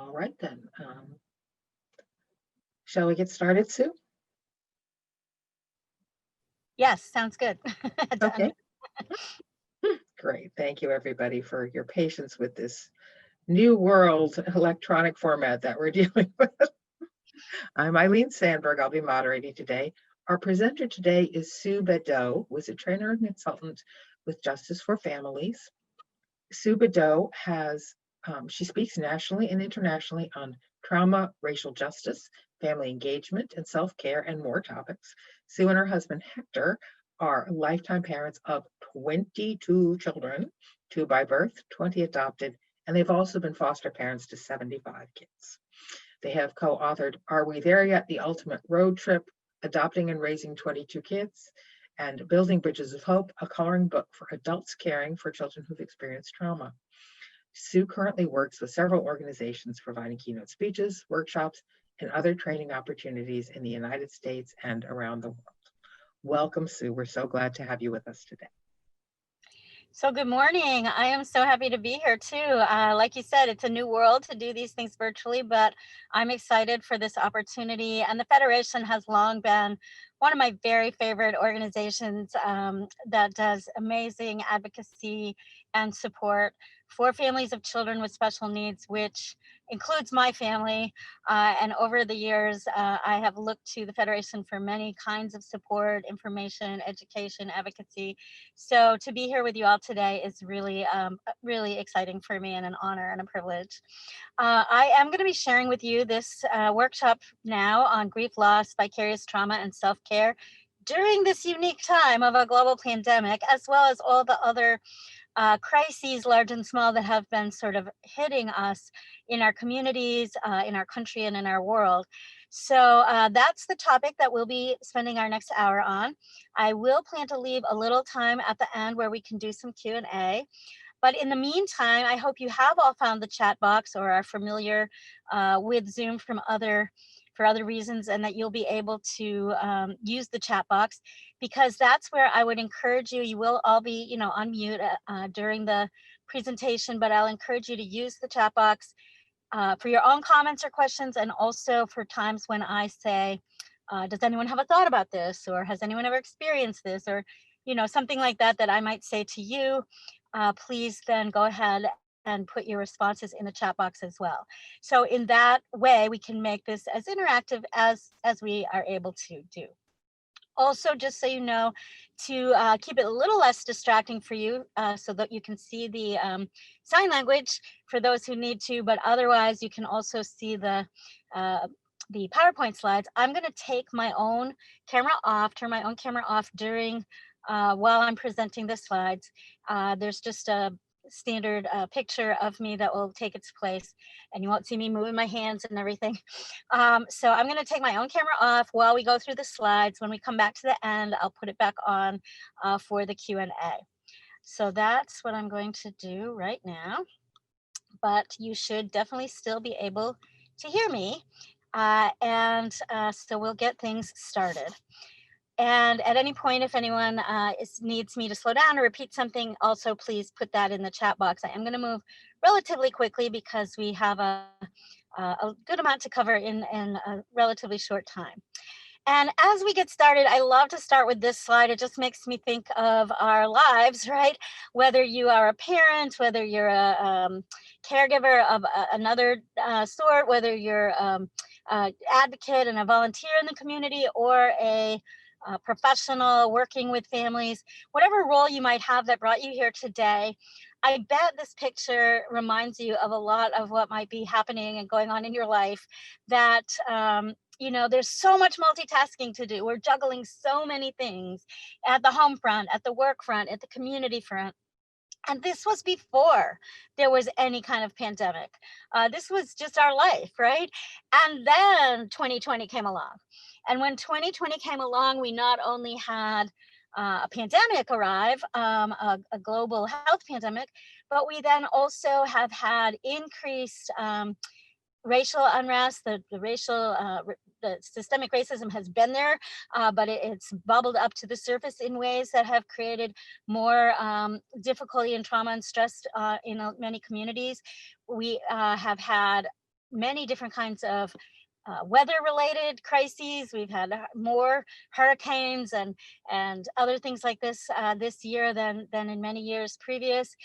All right then. Shall we get started, Sue? Yes, sounds good. Okay, Done. great. Thank you, everybody, for your patience with this new world electronic format that we're dealing with. I'm Eileen Sandberg. I'll be moderating today. Our presenter today is Sue Badeau, who is a trainer and consultant with Justice for Families. Sue Badeau she speaks nationally and internationally on trauma, racial justice, family engagement, and self-care, and more topics. Sue and her husband, Hector, are lifetime parents of 22 children, 2 by birth, 20 adopted, and they've also been foster parents to 75 kids. They have co-authored Are We There Yet? The Ultimate Road Trip, Adopting and Raising 22 Kids, and Building Bridges of Hope, a coloring book for adults caring for children who've experienced trauma. Sue currently works with several organizations providing keynote speeches, workshops, and other training opportunities in the United States and around the world. Welcome, Sue. We're so glad to have you with us today. So good morning. I am so happy to be here too. Like you said, it's a new world to do these things virtually, but I'm excited for this opportunity. And the Federation has long been one of my very favorite organizations that does amazing advocacy and support for families of children with special needs, which includes my family. And over the years, I have looked to the Federation for many kinds of support, information, education, advocacy. So to be here with you all today is really, really exciting for me and an honor and a privilege. I am going to be sharing with you this workshop now on grief, loss, vicarious trauma, and self-care during this unique time of a global pandemic, as well as all the other crises, large and small, that have been sort of hitting us in our communities, in our country, and in our world. So that's the topic that we'll be spending our next hour on. I will plan to leave a little time at the end where we can do some Q&A. But in the meantime, I hope you have all found the chat box or are familiar with Zoom for other reasons, and that you'll be able to use the chat box, because that's where I would encourage you. You will all be, on mute during the presentation, but I'll encourage you to use the chat box for your own comments or questions, and also for times when I say, does anyone have a thought about this, or has anyone ever experienced this, or something like that I might say to you. Please then go ahead and put your responses in the chat box as well. So in that way, we can make this as interactive as we are able to do. Also, just so you know, to keep it a little less distracting for you, so that you can see the sign language for those who need to, but otherwise you can also see the PowerPoint slides. I'm going to take my own camera off, turn my own camera off during while I'm presenting the slides. There's just a standard picture of me that will take its place, and you won't see me moving my hands and everything. So I'm going to take my own camera off while we go through the slides. When we come back to the end, I'll put it back on for the Q&A. So that's what I'm going to do right now. But you should definitely still be able to hear me. So we'll get things started. And at any point, if anyone needs me to slow down or repeat something, also please put that in the chat box. I am going to move relatively quickly because we have a good amount to cover in a relatively short time. And as we get started, I love to start with this slide. It just makes me think of our lives, right? Whether you are a parent, whether you're a caregiver of another sort, whether you're an advocate and a volunteer in the community, or a professional working with families, whatever role you might have that brought you here today, I bet this picture reminds you of a lot of what might be happening and going on in your life, that there's so much multitasking to do. We're juggling so many things at the home front, at the work front, at the community front. And this was before there was any kind of pandemic. This was just our life, right? And then 2020 came along. And when 2020 came along, we not only had a pandemic arrive, a global health pandemic, but we then also have had increased racial unrest. The systemic racism has been there, but it's bubbled up to the surface in ways that have created more difficulty and trauma and stress in many communities. We have had many different kinds of weather-related crises. We've had more hurricanes and other things like this year than in many years previous.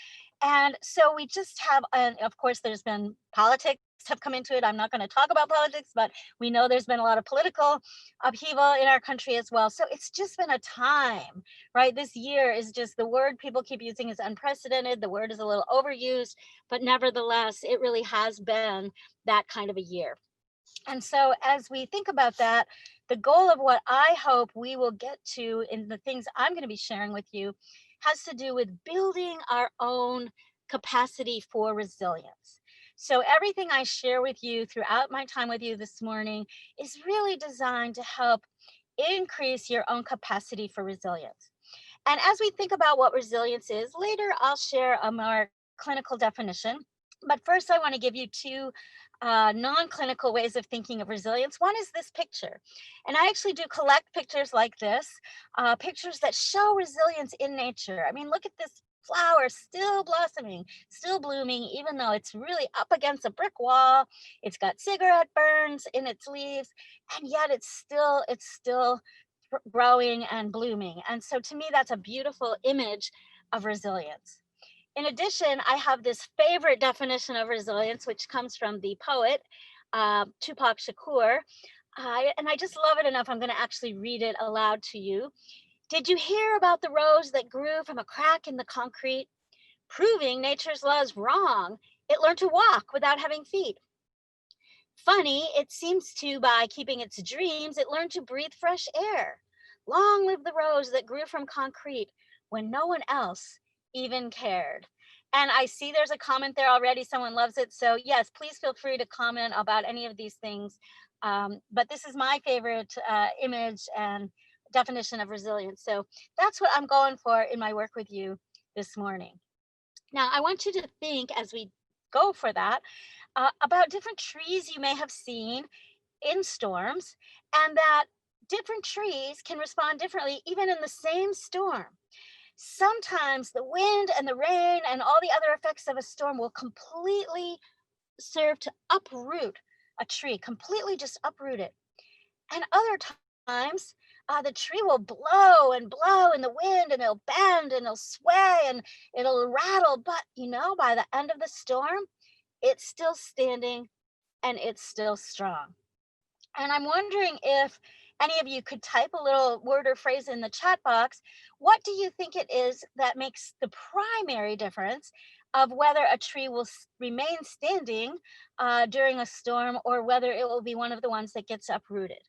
And so we just have, and of course, there's been politics have come into it. I'm not going to talk about politics, but we know there's been a lot of political upheaval in our country as well. So it's just been a time, right? This year is just, the word people keep using is unprecedented. The word is a little overused, but nevertheless, it really has been that kind of a year. And so, as we think about that, the goal of what I hope we will get to in the things I'm going to be sharing with you has to do with building our own capacity for resilience. So, everything I share with you throughout my time with you this morning is really designed to help increase your own capacity for resilience. And as we think about what resilience is, later I'll share a more clinical definition. But first, I want to give you two non-clinical ways of thinking of resilience. One is this picture. And I actually do collect pictures like this, pictures that show resilience in nature. I mean, look at this flower still blossoming, still blooming, even though it's really up against a brick wall. It's got cigarette burns in its leaves, and yet it's still growing and blooming. And so to me, that's a beautiful image of resilience. In addition, I have this favorite definition of resilience, which comes from the poet, Tupac Shakur. And I just love it enough. I'm going to actually read it aloud to you. Did you hear about the rose that grew from a crack in the concrete? Proving nature's laws wrong, it learned to walk without having feet. Funny, it seems to, by keeping its dreams, it learned to breathe fresh air. Long live the rose that grew from concrete when no one else even cared. And I see there's a comment there already. Someone loves it. So, yes, please feel free to comment about any of these things. But this is my favorite image and definition of resilience. So, that's what I'm going for in my work with you this morning. Now, I want you to think as we go for that about different trees you may have seen in storms, and that different trees can respond differently even in the same storm. Sometimes the wind and the rain and all the other effects of a storm will completely serve to uproot a tree, completely just uproot it. And other times, the tree will blow and blow in the wind, and it'll bend and it'll sway and it'll rattle. But by the end of the storm, it's still standing and it's still strong. And I'm wondering if any of you could type a little word or phrase in the chat box. What do you think it is that makes the primary difference of whether a tree will remain standing during a storm, or whether it will be one of the ones that gets uprooted?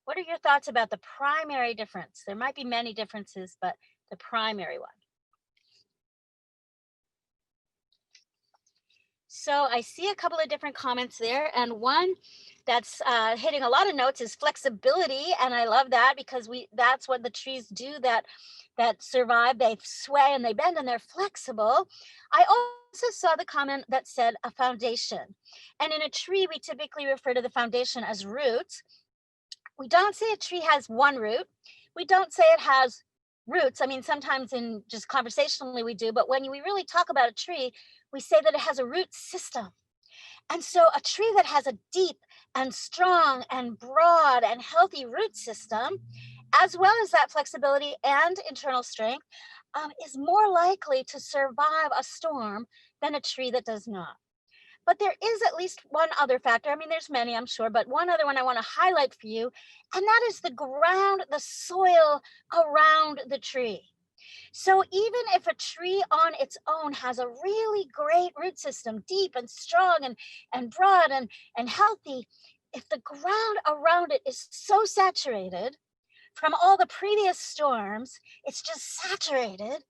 What are your thoughts about the primary difference? There might be many differences, but the primary one. So I see a couple of different comments there, and one that's hitting a lot of notes is flexibility, and I love that because that's what the trees do that survive. They sway and they bend and they're flexible. I also saw the comment that said a foundation, and in a tree we typically refer to the foundation as roots. We don't say a tree has one root. We don't say it has roots. I mean, sometimes in just conversationally we do, but when we really talk about a tree, we say that it has a root system. And so a tree that has a deep and strong and broad and healthy root system, as well as that flexibility and internal strength, is more likely to survive a storm than a tree that does not. But there is at least one other factor. I mean, there's many, I'm sure, but one other one I want to highlight for you, and that is the ground, the soil around the tree. So even if a tree on its own has a really great root system, deep and strong and broad and healthy, if the ground around it is so saturated from all the previous storms, it's just saturated,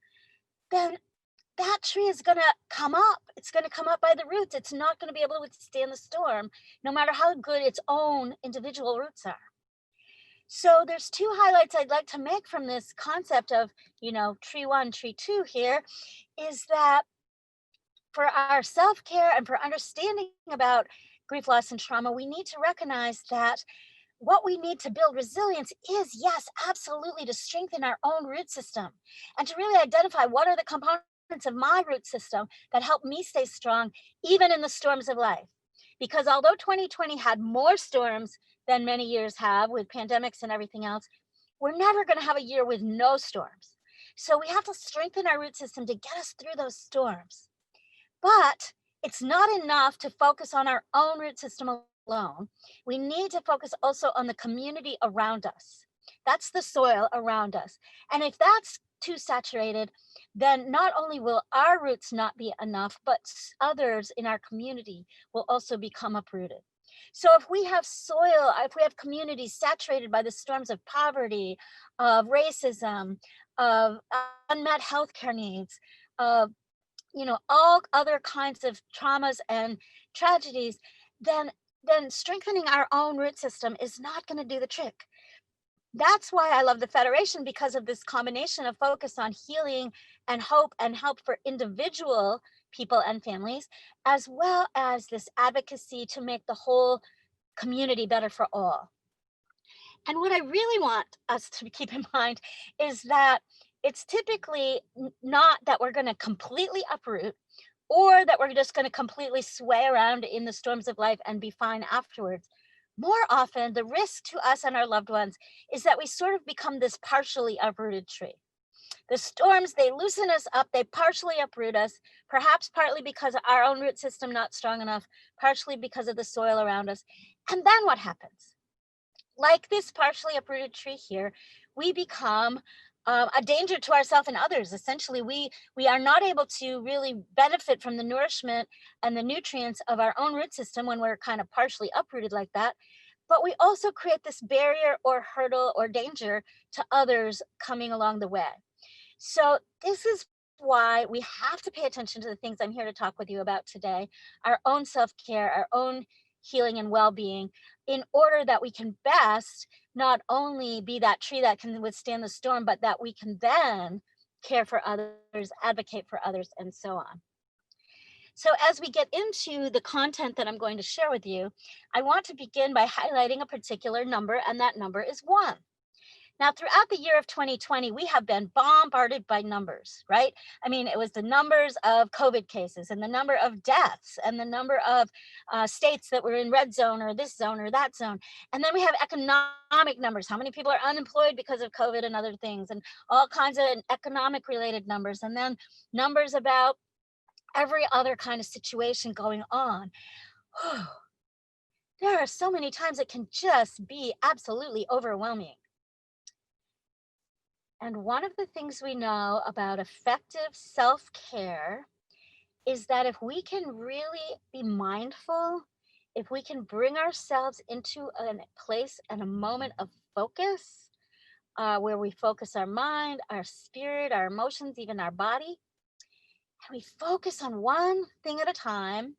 then that tree is going to come up. It's going to come up by the roots. It's not going to be able to withstand the storm, no matter how good its own individual roots are. So there's two highlights I'd like to make from this concept of, tree one, tree two here, is that for our self-care and for understanding about grief, loss, and trauma, we need to recognize that what we need to build resilience is, yes, absolutely, to strengthen our own root system and to really identify what are the components of my root system that help me stay strong, even in the storms of life. Because although 2020 had more storms than many years have with pandemics and everything else, we're never going to have a year with no storms. So we have to strengthen our root system to get us through those storms. But it's not enough to focus on our own root system alone. We need to focus also on the community around us. That's the soil around us. And if that's too saturated, then not only will our roots not be enough, but others in our community will also become uprooted. So if we have soil, if we have communities saturated by the storms of poverty, of racism, of unmet healthcare needs, of all other kinds of traumas and tragedies, then strengthening our own root system is not going to do the trick. That's why I love the Federation, because of this combination of focus on healing and hope and help for individual people and families, as well as this advocacy to make the whole community better for all. And what I really want us to keep in mind is that it's typically not that we're going to completely uproot, or that we're just going to completely sway around in the storms of life and be fine afterwards. More often, the risk to us and our loved ones is that we sort of become this partially uprooted tree. The storms, they loosen us up, they partially uproot us, perhaps partly because of our own root system not strong enough, partially because of the soil around us. And then what happens? Like this partially uprooted tree here, we become a danger to ourselves and others. Essentially, we are not able to really benefit from the nourishment and the nutrients of our own root system when we're kind of partially uprooted like that. But we also create this barrier or hurdle or danger to others coming along the way. So this is why we have to pay attention to the things I'm here to talk with you about today, our own self-care, our own healing and well-being, in order that we can best not only be that tree that can withstand the storm, but that we can then care for others, advocate for others, and so on. So as we get into the content that I'm going to share with you, I want to begin by highlighting a particular number, and that number is 1. Now, throughout the year of 2020, we have been bombarded by numbers, right? I mean, it was the numbers of COVID cases and the number of deaths and the number of states that were in red zone or this zone or that zone. And then we have economic numbers, how many people are unemployed because of COVID and other things, and all kinds of economic related numbers. And then numbers about every other kind of situation going on. There are so many times it can just be absolutely overwhelming. And one of the things we know about effective self-care is that if we can really be mindful, if we can bring ourselves into a place and a moment of focus, where we focus our mind, our spirit, our emotions, even our body, and we focus on one thing at a time,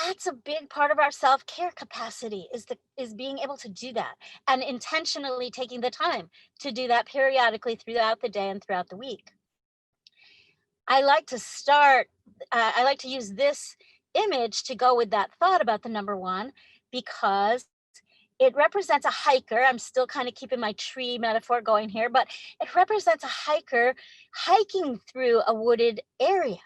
that's a big part of our self-care capacity, is being able to do that, and intentionally taking the time to do that periodically throughout the day and throughout the week. I like to use this image to go with that thought about the number 1, because it represents a hiker. I'm still kind of keeping my tree metaphor going here, but it represents a hiker hiking through a wooded area.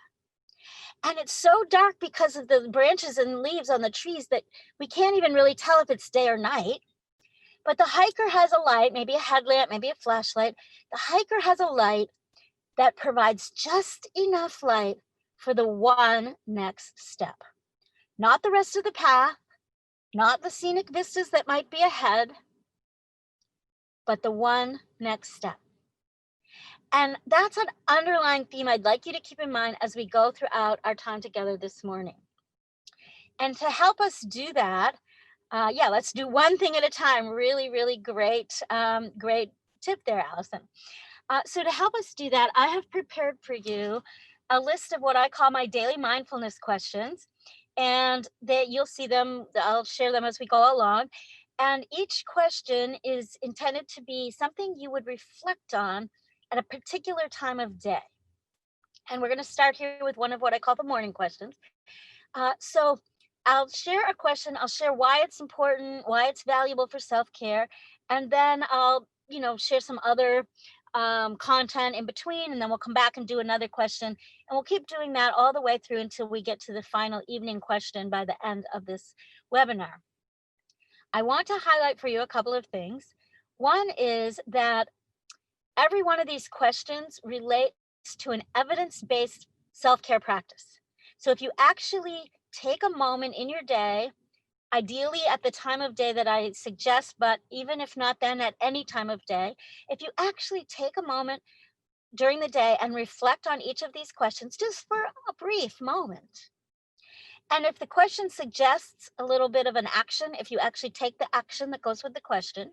And it's so dark because of the branches and leaves on the trees that we can't even really tell if it's day or night. But the hiker has a light, maybe a headlamp, maybe a flashlight. The hiker has a light that provides just enough light for the one next step. Not the rest of the path, not the scenic vistas that might be ahead, but the one next step. And that's an underlying theme I'd like you to keep in mind as we go throughout our time together this morning. And to help us do that, let's do one thing at a time. Really, really great, great tip there, Allison. So to help us do that, I have prepared for you a list of what I call my daily mindfulness questions, and that you'll see them, I'll share them as we go along. And each question is intended to be something you would reflect on at a particular time of day. And we're going to start here with one of what I call the morning questions. So I'll share a question, I'll share why it's important, why it's valuable for self-care, and then I'll, share some other content in between, and then we'll come back and do another question. And we'll keep doing that all the way through until we get to the final evening question by the end of this webinar. I want to highlight for you a couple of things. One is that every one of these questions relates to an evidence-based self-care practice. So if you actually take a moment in your day, ideally at the time of day that I suggest, but even if not then at any time of day, if you actually take a moment during the day and reflect on each of these questions just for a brief moment. And if the question suggests a little bit of an action, if you actually take the action that goes with the question,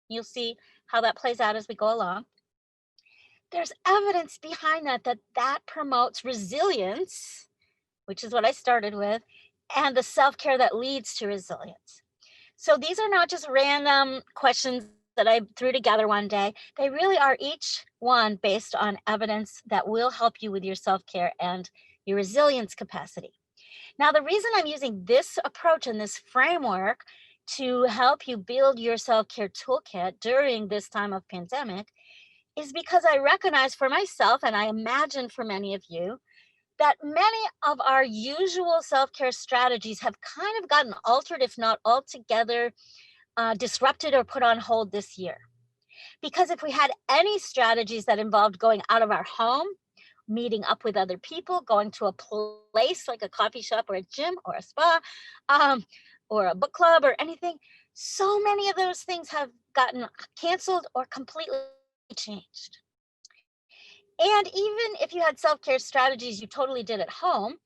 you'll see how that plays out as we go along. There's evidence behind that that promotes resilience, which is what I started with, and the self-care that leads to resilience. So these are not just random questions that I threw together one day. They really are each one based on evidence that will help you with your self-care and your resilience capacity. Now, the reason I'm using this approach and this framework to help you build your self-care toolkit during this time of pandemic is because I recognize for myself, and I imagine for many of you, that many of our usual self-care strategies have kind of gotten altered, if not altogether disrupted or put on hold this year. Because if we had any strategies that involved going out of our home, meeting up with other people, going to a place like a coffee shop or a gym or a spa, or a book club or anything, so many of those things have gotten canceled or completely changed. And even if you had self-care strategies you totally did at home,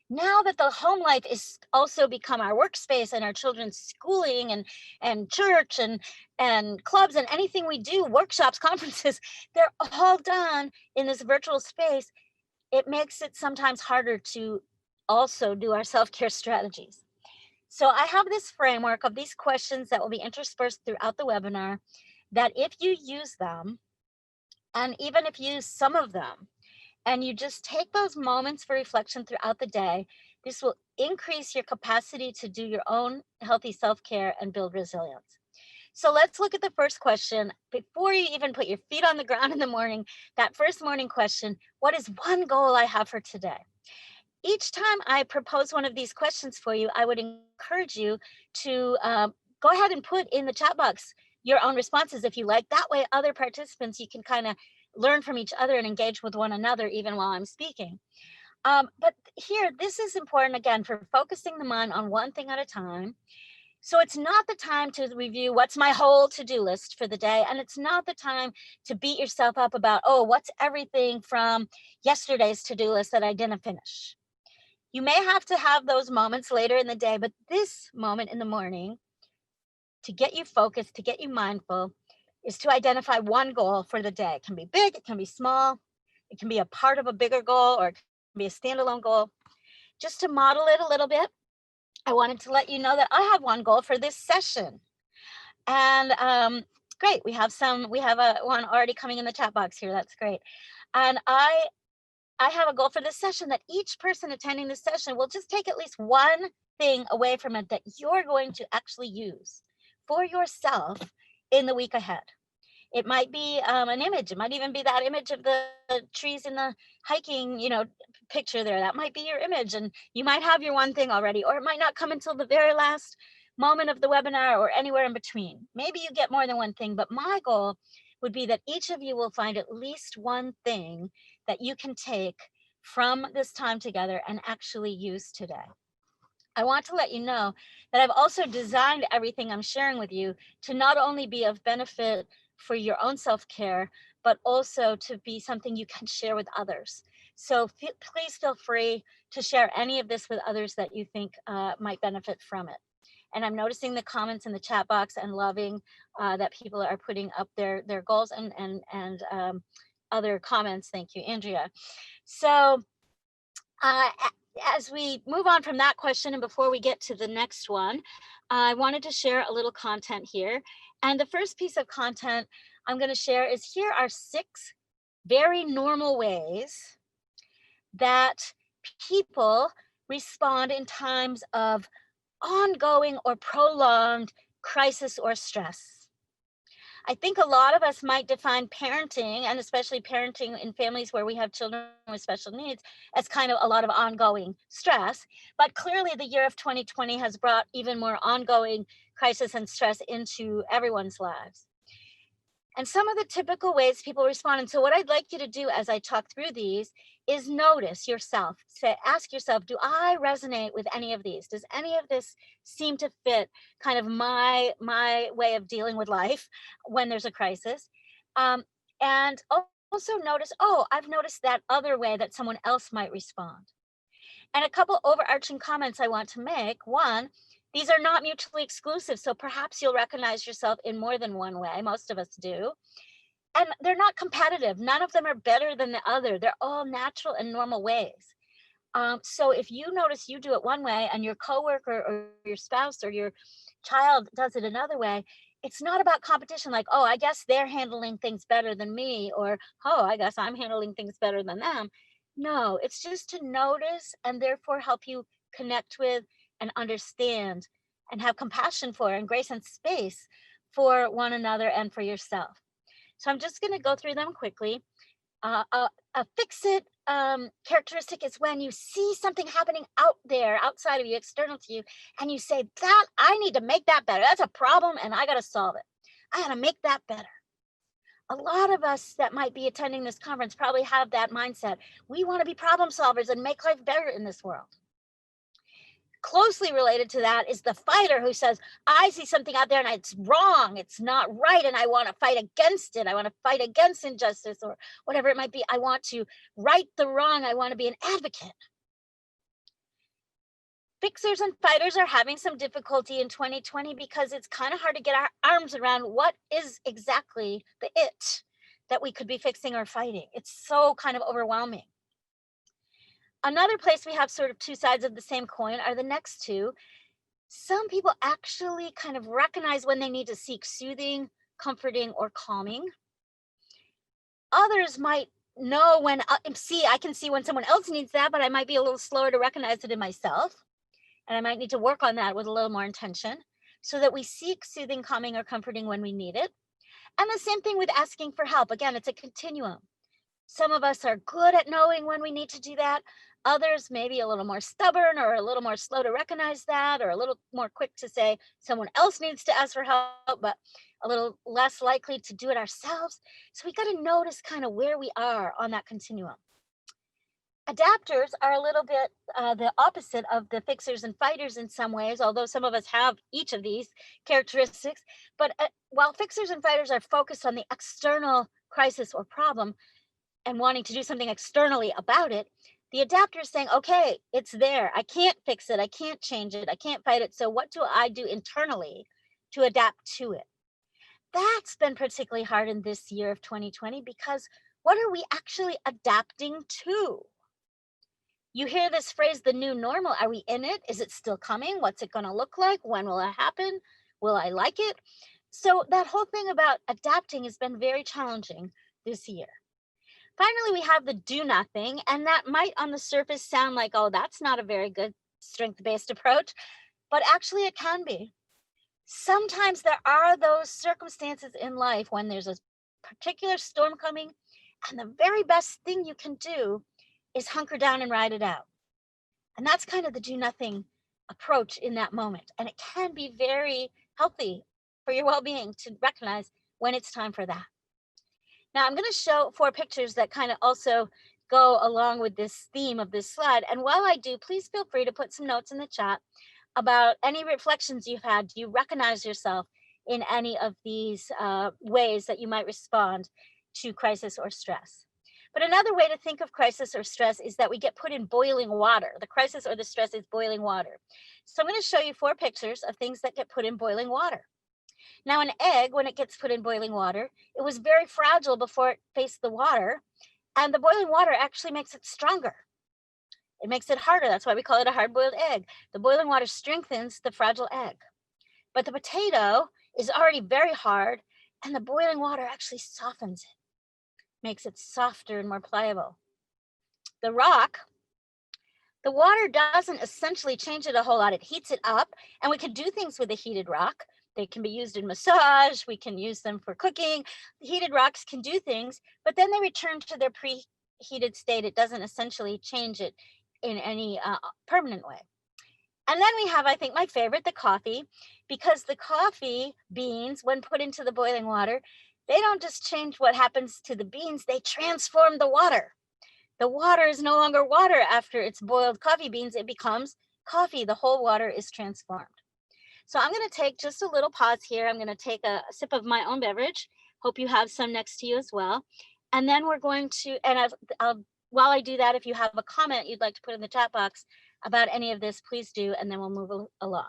now that the home life is also become our workspace and our children's schooling and church and clubs and anything we do, workshops, conferences, they're all done in this virtual space. It makes it sometimes harder to also do our self-care strategies. So I have this framework of these questions that will be interspersed throughout the webinar, that if you use them, and even if you use some of them, and you just take those moments for reflection throughout the day, this will increase your capacity to do your own healthy self-care and build resilience. So let's look at the first question. Before you even put your feet on the ground in the morning, that first morning question, what is one goal I have for today? Each time I propose one of these questions for you, I would encourage you to go ahead and put in the chat box your own responses if you like. That way, other participants, you can kind of learn from each other and engage with one another even while I'm speaking. But here, this is important again for focusing the mind on one thing at a time. So it's not the time to review what's my whole to-do list for the day. And it's not the time to beat yourself up about, oh, what's everything from yesterday's to-do list that I didn't finish. You may have to have those moments later in the day, but this moment in the morning, to get you focused, to get you mindful, is to identify one goal for the day. It can be big, it can be small, it can be a part of a bigger goal, or it can be a standalone goal. Just to model it a little bit, I wanted to let you know that I have one goal for this session. And great, we have one already coming in the chat box here. That's great. And I have a goal for this session that each person attending this session will just take at least one thing away from it that you're going to actually use for yourself in the week ahead. It might be an image. It might even be that image of the trees in the hiking, picture there. That might be your image, and you might have your one thing already, or it might not come until the very last moment of the webinar or anywhere in between. Maybe you get more than one thing, but my goal would be that each of you will find at least one thing that you can take from this time together and actually use today. I want to let you know that I've also designed everything I'm sharing with you to not only be of benefit for your own self-care, but also to be something you can share with others. So please feel free to share any of this with others that you think might benefit from it. And I'm noticing the comments in the chat box and loving that people are putting up their goals and other comments. Thank you, Andrea. So as we move on from that question, and before we get to the next one, I wanted to share a little content here. And the first piece of content I'm going to share is, here are 6 very normal ways that people respond in times of ongoing or prolonged crisis or stress. I think a lot of us might define parenting, and especially parenting in families where we have children with special needs, as kind of a lot of ongoing stress. But clearly, the year of 2020 has brought even more ongoing crisis and stress into everyone's lives. And some of the typical ways people respond. And so, what I'd like you to do as I talk through these is notice yourself. Say, ask yourself, do I resonate with any of these? Does any of this seem to fit kind of my way of dealing with life when there's a crisis? And also notice, oh, I've noticed that other way that someone else might respond. And a couple overarching comments I want to make. One, these are not mutually exclusive. So perhaps you'll recognize yourself in more than one way. Most of us do. And they're not competitive. None of them are better than the other. They're all natural and normal ways. So if you notice you do it one way and your coworker or your spouse or your child does it another way, it's not about competition like, oh, I guess they're handling things better than me, or, oh, I guess I'm handling things better than them. No, it's just to notice and therefore help you connect with and understand and have compassion for and grace and space for one another and for yourself. So I'm just going to go through them quickly. A fix it characteristic is when you see something happening out there, outside of you, external to you, and you say, that I need to make that better. That's a problem, and I got to solve it. I got to make that better. A lot of us that might be attending this conference probably have that mindset. We want to be problem solvers and make life better in this world. Closely related to that is the fighter who says, I see something out there and it's wrong, it's not right, and I want to fight against it. I want to fight against injustice or whatever it might be. I want to right the wrong. I want to be an advocate. Fixers and fighters are having some difficulty in 2020 because it's kind of hard to get our arms around what is exactly the it that we could be fixing or fighting. It's so kind of overwhelming. Another place we have sort of two sides of the same coin are the next two. Some people actually kind of recognize when they need to seek soothing, comforting, or calming. Others might know when, I can see when someone else needs that, but I might be a little slower to recognize it in myself. And I might need to work on that with a little more intention so that we seek soothing, calming, or comforting when we need it. And the same thing with asking for help. Again, it's a continuum. Some of us are good at knowing when we need to do that. Others may be a little more stubborn or a little more slow to recognize that, or a little more quick to say someone else needs to ask for help, but a little less likely to do it ourselves. So we got to notice kind of where we are on that continuum. Adapters are a little bit the opposite of the fixers and fighters in some ways, although some of us have each of these characteristics. But while fixers and fighters are focused on the external crisis or problem and wanting to do something externally about it, the adapter is saying, okay, it's there. I can't fix it. I can't change it. I can't fight it. So what do I do internally to adapt to it? That's been particularly hard in this year of 2020 because what are we actually adapting to? You hear this phrase, the new normal. Are we in it? Is it still coming? What's it going to look like? When will it happen? Will I like it? So that whole thing about adapting has been very challenging this year. Finally, we have the do nothing, and that might on the surface sound like, oh, that's not a very good strength-based approach, but actually it can be. Sometimes there are those circumstances in life when there's a particular storm coming, and the very best thing you can do is hunker down and ride it out. And that's kind of the do nothing approach in that moment. And it can be very healthy for your well-being to recognize when it's time for that. Now I'm going to show 4 pictures that kind of also go along with this theme of this slide. And while I do, please feel free to put some notes in the chat about any reflections you've had. Do you recognize yourself in any of these ways that you might respond to crisis or stress? But another way to think of crisis or stress is that we get put in boiling water. The crisis or the stress is boiling water. So I'm going to show you 4 pictures of things that get put in boiling water. Now, an egg, when it gets put in boiling water, it was very fragile before it faced the water, and the boiling water actually makes it stronger. It makes it harder. That's why we call it a hard-boiled egg. The boiling water strengthens the fragile egg. But the potato is already very hard, and the boiling water actually softens it, makes it softer and more pliable. The rock, the water doesn't essentially change it a whole lot. It heats it up, and we can do things with a heated rock, They can be used in massage. We can use them for cooking. The heated rocks can do things, but then they return to their preheated state. It doesn't essentially change it in any permanent way. And then we have, I think, my favorite, the coffee, because the coffee beans, when put into the boiling water, they don't just change what happens to the beans, they transform the water. The water is no longer water after it's boiled coffee beans, it becomes coffee. The whole water is transformed. So I'm going to take just a little pause here. I'm going to take a sip of my own beverage. Hope you have some next to you as well. And then we're going to, and while I do that, if you have a comment you'd like to put in the chat box about any of this, please do, and then we'll move along.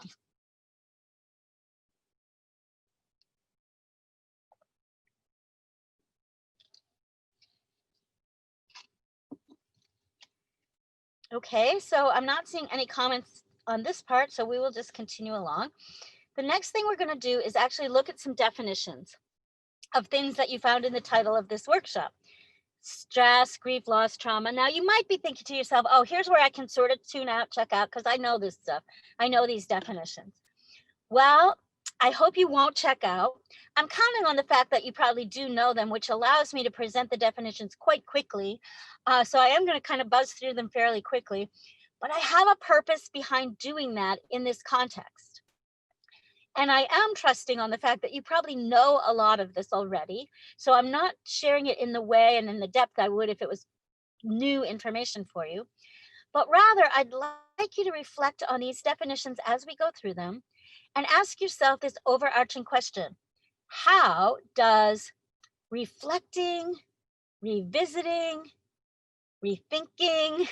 Okay, so I'm not seeing any comments on this part, so we will just continue along. The next thing we're going to do is actually look at some definitions of things that you found in the title of this workshop. Stress, grief, loss, trauma. Now you might be thinking to yourself, oh, here's where I can sort of tune out, check out, because I know this stuff. I know these definitions. Well, I hope you won't check out. I'm counting on the fact that you probably do know them, which allows me to present the definitions quite quickly. So I am going to kind of buzz through them fairly quickly, but I have a purpose behind doing that in this context. And I am trusting on the fact that you probably know a lot of this already. So I'm not sharing it in the way and in the depth I would if it was new information for you. But rather, I'd like you to reflect on these definitions as we go through them and ask yourself this overarching question. How does reflecting, revisiting, rethinking,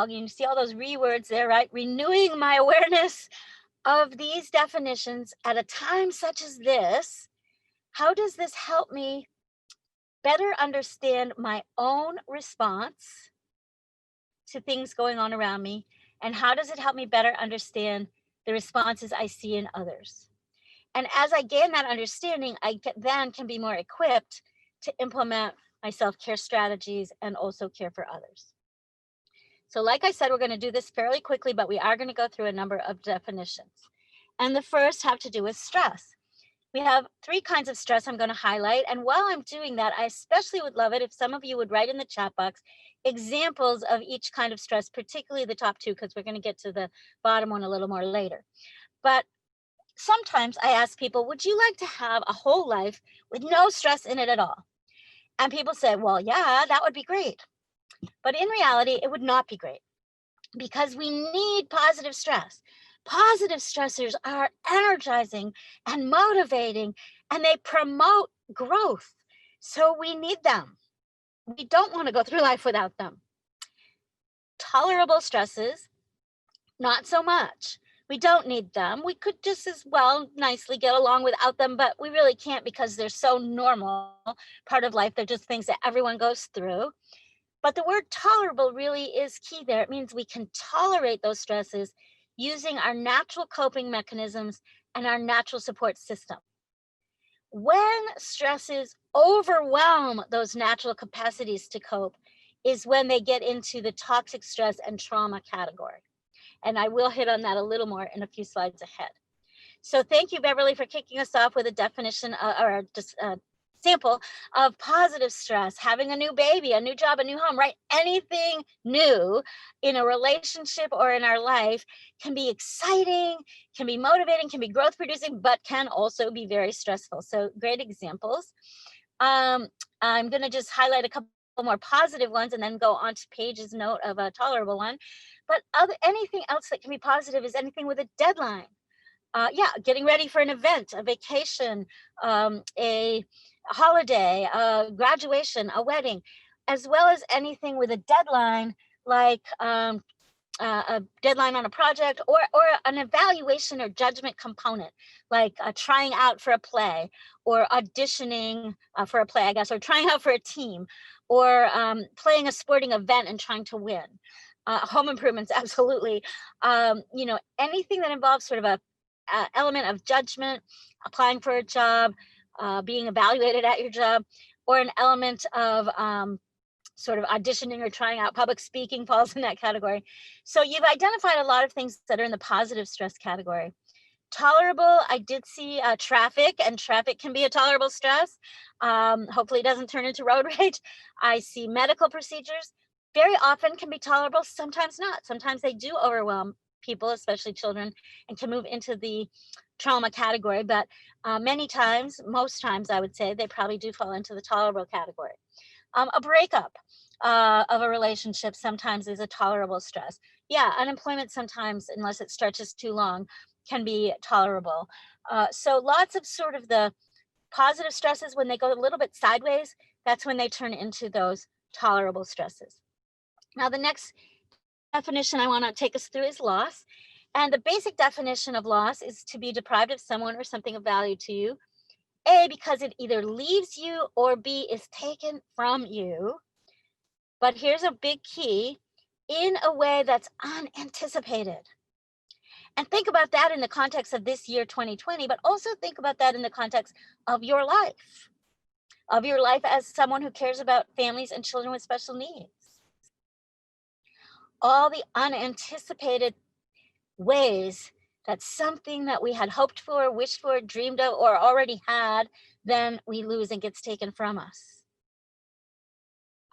you see all those words there, right? Renewing my awareness of these definitions at a time such as this, how does this help me better understand my own response to things going on around me? And how does it help me better understand the responses I see in others? And as I gain that understanding, I then can be more equipped to implement my self-care strategies and also care for others. So like I said, we're going to do this fairly quickly, but we are going to go through a number of definitions. And the first have to do with stress. We have 3 kinds of stress I'm going to highlight. And while I'm doing that, I especially would love it if some of you would write in the chat box examples of each kind of stress, particularly the top 2, because we're going to get to the bottom one a little more later. But sometimes I ask people, would you like to have a whole life with no stress in it at all? And people say, well, yeah, that would be great. But in reality, it would not be great because we need positive stress. Positive stressors are energizing and motivating, and they promote growth. So we need them. We don't want to go through life without them. Tolerable stresses, not so much. We don't need them. We could just as well nicely get along without them, but we really can't because they're so normal part of life. They're just things that everyone goes through. But the word tolerable really is key there. It means we can tolerate those stresses using our natural coping mechanisms and our natural support system. When stresses overwhelm those natural capacities to cope is when they get into the toxic stress and trauma category. And I will hit on that a little more in a few slides ahead. So thank you, Beverly, for kicking us off with a definition or just a sample of positive stress, having a new baby, a new job, a new home, right? Anything new in a relationship or in our life can be exciting, can be motivating, can be growth producing, but can also be very stressful. So great examples. I'm going to just highlight a couple more positive ones and then go on to Paige's note of a tolerable one. But anything else that can be positive is anything with a deadline. Getting ready for an event, a vacation, a holiday, a graduation, a wedding, as well as anything with a deadline, like a deadline on a project or an evaluation or judgment component, like trying out for a play or auditioning for a play, I guess, or trying out for a team or playing a sporting event and trying to win. Home improvements, absolutely. Anything that involves sort of a element of judgment, applying for a job, being evaluated at your job, or an element of sort of auditioning or trying out. Public speaking falls in that category. So you've identified a lot of things that are in the positive stress category. Tolerable, I did see traffic, and traffic can be a tolerable stress. Hopefully, it doesn't turn into road rage. I see medical procedures very often can be tolerable, sometimes not. Sometimes they do overwhelm people, especially children, and can move into the trauma category. But many times, most times, I would say they probably do fall into the tolerable category. A breakup of a relationship sometimes is a tolerable stress. Yeah, unemployment sometimes, unless it stretches too long, can be tolerable. So lots of sort of the positive stresses, when they go a little bit sideways, that's when they turn into those tolerable stresses. Now, the next definition I want to take us through is loss. And the basic definition of loss is to be deprived of someone or something of value to you. A, because it either leaves you, or B, is taken from you. But here's a big key: in a way that's unanticipated. And think about that in the context of this year, 2020, but also think about that in the context of your life as someone who cares about families and children with special needs. All the unanticipated ways that something that we had hoped for, wished for, dreamed of, or already had, then we lose and gets taken from us.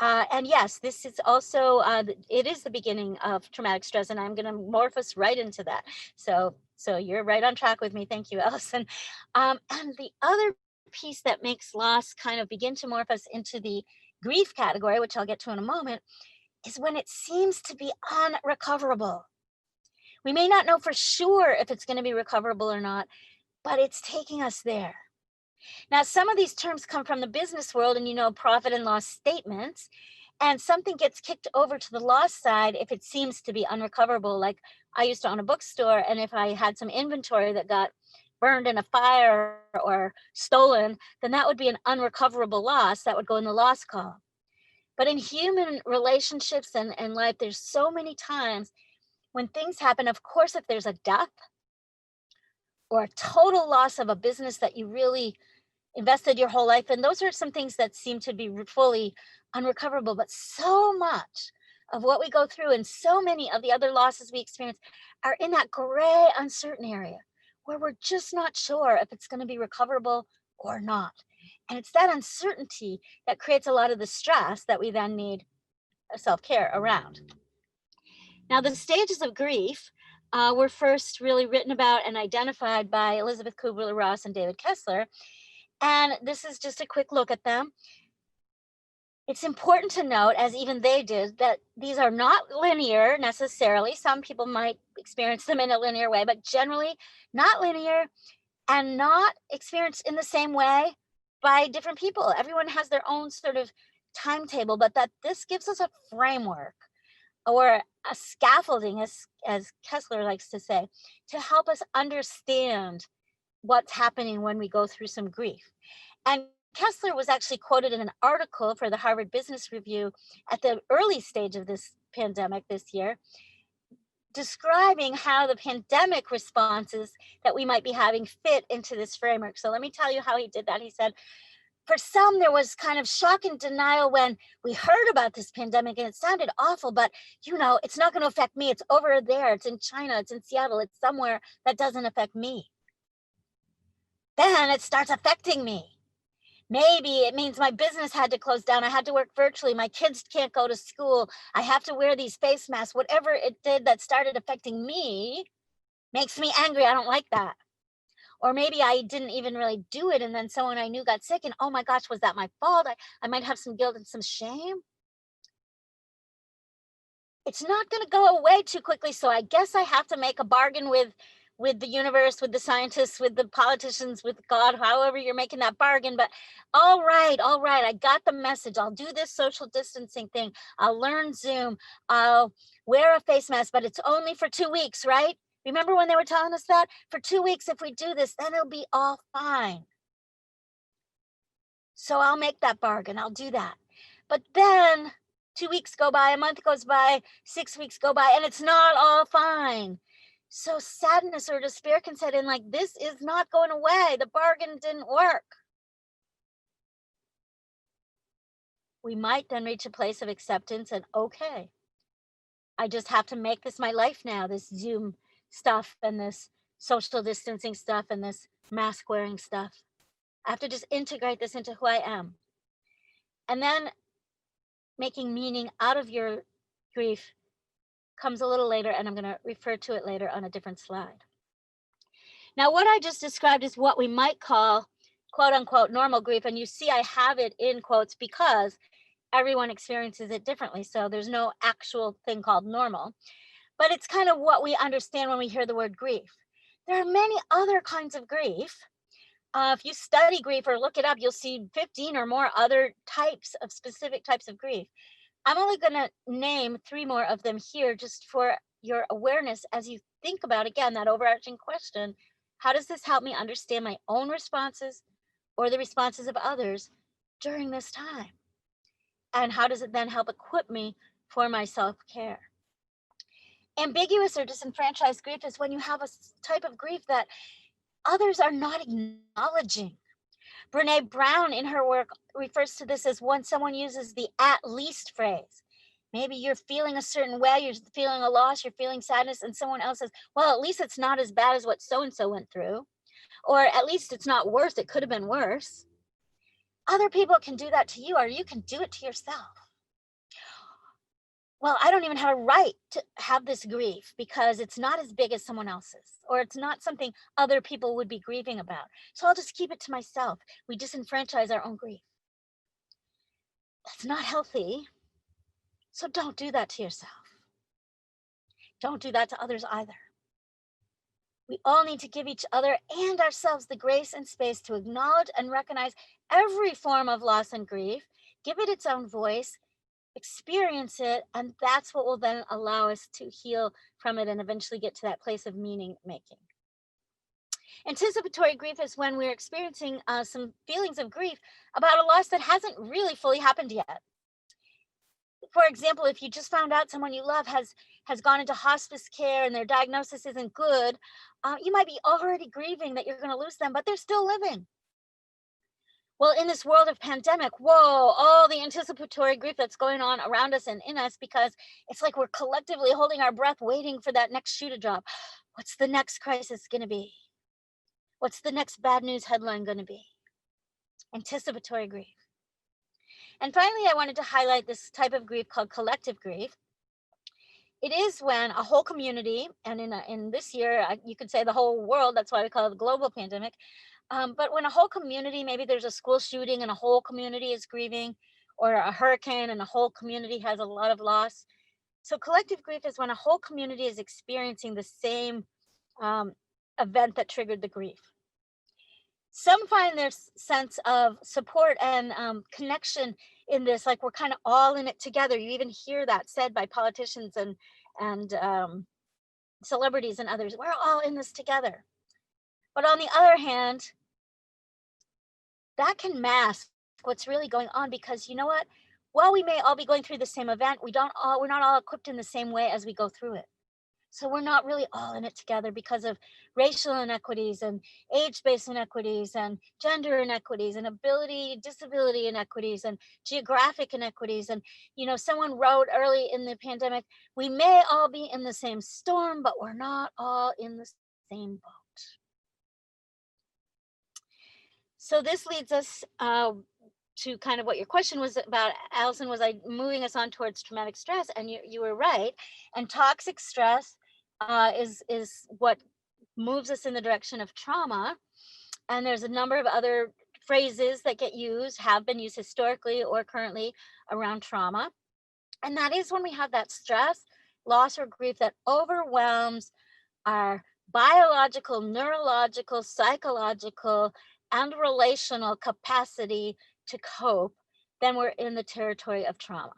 And yes, this is also, it is the beginning of traumatic stress, and I'm going to morph us right into that. So you're right on track with me. Thank you, Allison. And the other piece that makes loss kind of begin to morph us into the grief category, which I'll get to in a moment, is when it seems to be unrecoverable. We may not know for sure if it's going to be recoverable or not, but it's taking us there. Now, some of these terms come from the business world, and profit and loss statements, and something gets kicked over to the loss side if it seems to be unrecoverable. Like, I used to own a bookstore, and if I had some inventory that got burned in a fire or stolen, then that would be an unrecoverable loss that would go in the loss column. But in human relationships and life, there's so many times when things happen. Of course, if there's a death or a total loss of a business that you really invested your whole life in, those are some things that seem to be fully unrecoverable. But so much of what we go through and so many of the other losses we experience are in that gray, uncertain area where we're just not sure if it's going to be recoverable or not. And it's that uncertainty that creates a lot of the stress that we then need self-care around. Now, the stages of grief were first really written about and identified by Elizabeth Kubler-Ross and David Kessler. And this is just a quick look at them. It's important to note, as even they did, that these are not linear necessarily. Some people might experience them in a linear way, but generally not linear and not experienced in the same way by different people. Everyone has their own sort of timetable, but that this gives us a framework or a scaffolding, as Kessler likes to say, to help us understand what's happening when we go through some grief. And Kessler was actually quoted in an article for the Harvard Business Review at the early stage of this pandemic this year, describing how the pandemic responses that we might be having fit into this framework. So let me tell you how he did that. He said, for some, there was kind of shock and denial when we heard about this pandemic, and it sounded awful, but it's not going to affect me. It's over there. It's in China. It's in Seattle. It's somewhere that doesn't affect me. Then it starts affecting me. Maybe it means my business had to close down. I had to work virtually. My kids can't go to school. I have to wear these face masks. Whatever it did that started affecting me makes me angry. I don't like that. Or maybe I didn't even really do it, and then someone I knew got sick, and oh my gosh, was that my fault? I might have some guilt and some shame. It's not going to go away too quickly, so I guess I have to make a bargain with the universe, with the scientists, with the politicians, with God, however you're making that bargain. But all right, I got the message. I'll do this social distancing thing. I'll learn Zoom. I'll wear a face mask, but it's only for 2 weeks, right? Remember when they were telling us that? For 2 weeks, if we do this, then it'll be all fine. So I'll make that bargain. I'll do that. But then 2 weeks go by, a month goes by, 6 weeks go by, and it's not all fine. So sadness or despair can set in, like, this is not going away. The bargain didn't work. We might then reach a place of acceptance and, okay, I just have to make this my life now, this Zoom stuff and this social distancing stuff and this mask wearing stuff. I have to just integrate this into who I am. And then making meaning out of your grief comes a little later, and I'm going to refer to it later on a different slide. Now, what I just described is what we might call, quote unquote, normal grief. And you see I have it in quotes because everyone experiences it differently. So there's no actual thing called normal, but it's kind of what we understand when we hear the word grief. There are many other kinds of grief. If you study grief or look it up, you'll see 15 or more other types of specific types of grief. I'm only going to name 3 more of them here just for your awareness as you think about, again, that overarching question: how does this help me understand my own responses or the responses of others during this time? And how does it then help equip me for my self-care? Ambiguous or disenfranchised grief is when you have a type of grief that others are not acknowledging. Brene Brown in her work refers to this as when someone uses the at least phrase. Maybe you're feeling a certain way, you're feeling a loss, you're feeling sadness, and someone else says, well, at least it's not as bad as what so-and-so went through. Or at least it's not worse, it could have been worse. Other people can do that to you, or you can do it to yourself. Well, I don't even have a right to have this grief because it's not as big as someone else's, or it's not something other people would be grieving about. So I'll just keep it to myself. We disenfranchise our own grief. That's not healthy. So don't do that to yourself. Don't do that to others either. We all need to give each other and ourselves the grace and space to acknowledge and recognize every form of loss and grief, give it its own voice, experience it, and that's what will then allow us to heal from it and eventually get to that place of meaning making. Anticipatory grief is when we're experiencing some feelings of grief about a loss that hasn't really fully happened yet. For example, if you just found out someone you love has gone into hospice care and their diagnosis isn't good, you might be already grieving that you're going to lose them, but they're still living. Well, in this world of pandemic, whoa, all the anticipatory grief that's going on around us and in us, because it's like we're collectively holding our breath, waiting for that next shoe to drop. What's the next crisis going to be? What's the next bad news headline going to be? Anticipatory grief. And finally, I wanted to highlight this type of grief called collective grief. It is when a whole community, and in this year, you could say the whole world, that's why we call it a global pandemic, but when a whole community, maybe there's a school shooting and a whole community is grieving, or a hurricane and a whole community has a lot of loss. So collective grief is when a whole community is experiencing the same event that triggered the grief. Some find their sense of support and connection in this, like we're kind of all in it together. You even hear that said by politicians and celebrities and others. We're all in this together. But on the other hand, that can mask what's really going on, because you know what? While we may all be going through the same event, we're not all equipped in the same way as we go through it. So we're not really all in it together because of racial inequities and age-based inequities and gender inequities and disability inequities and geographic inequities. And, someone wrote early in the pandemic, we may all be in the same storm, but we're not all in the same boat. So this leads us to kind of what your question was about, Allison. Was I moving us on towards traumatic stress? And you were right. And toxic stress is what moves us in the direction of trauma. And there's a number of other phrases that have been used historically or currently around trauma. And that is when we have that stress, loss, or grief that overwhelms our biological, neurological, psychological, and relational capacity to cope, then we're in the territory of trauma.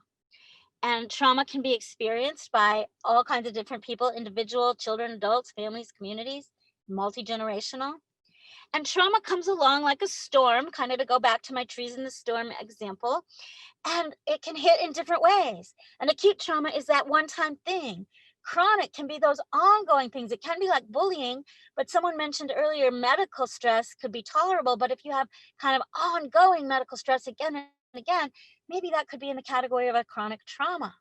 And trauma can be experienced by all kinds of different people: individual, children, adults, families, communities, multi-generational. And trauma comes along like a storm, kind of to go back to my trees in the storm example, and it can hit in different ways. And acute trauma is that one-time thing. Chronic can be those ongoing things. It can be like bullying, but someone mentioned earlier medical stress could be tolerable, but if you have kind of ongoing medical stress again and again, maybe that could be in the category of a chronic trauma.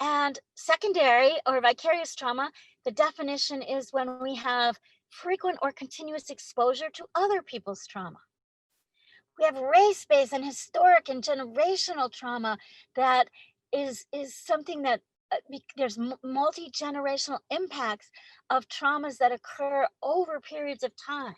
And secondary or vicarious trauma, The definition is when we have frequent or continuous exposure to other people's trauma. We have race-based and historic and generational trauma that is something that there's multi-generational impacts of traumas that occur over periods of time.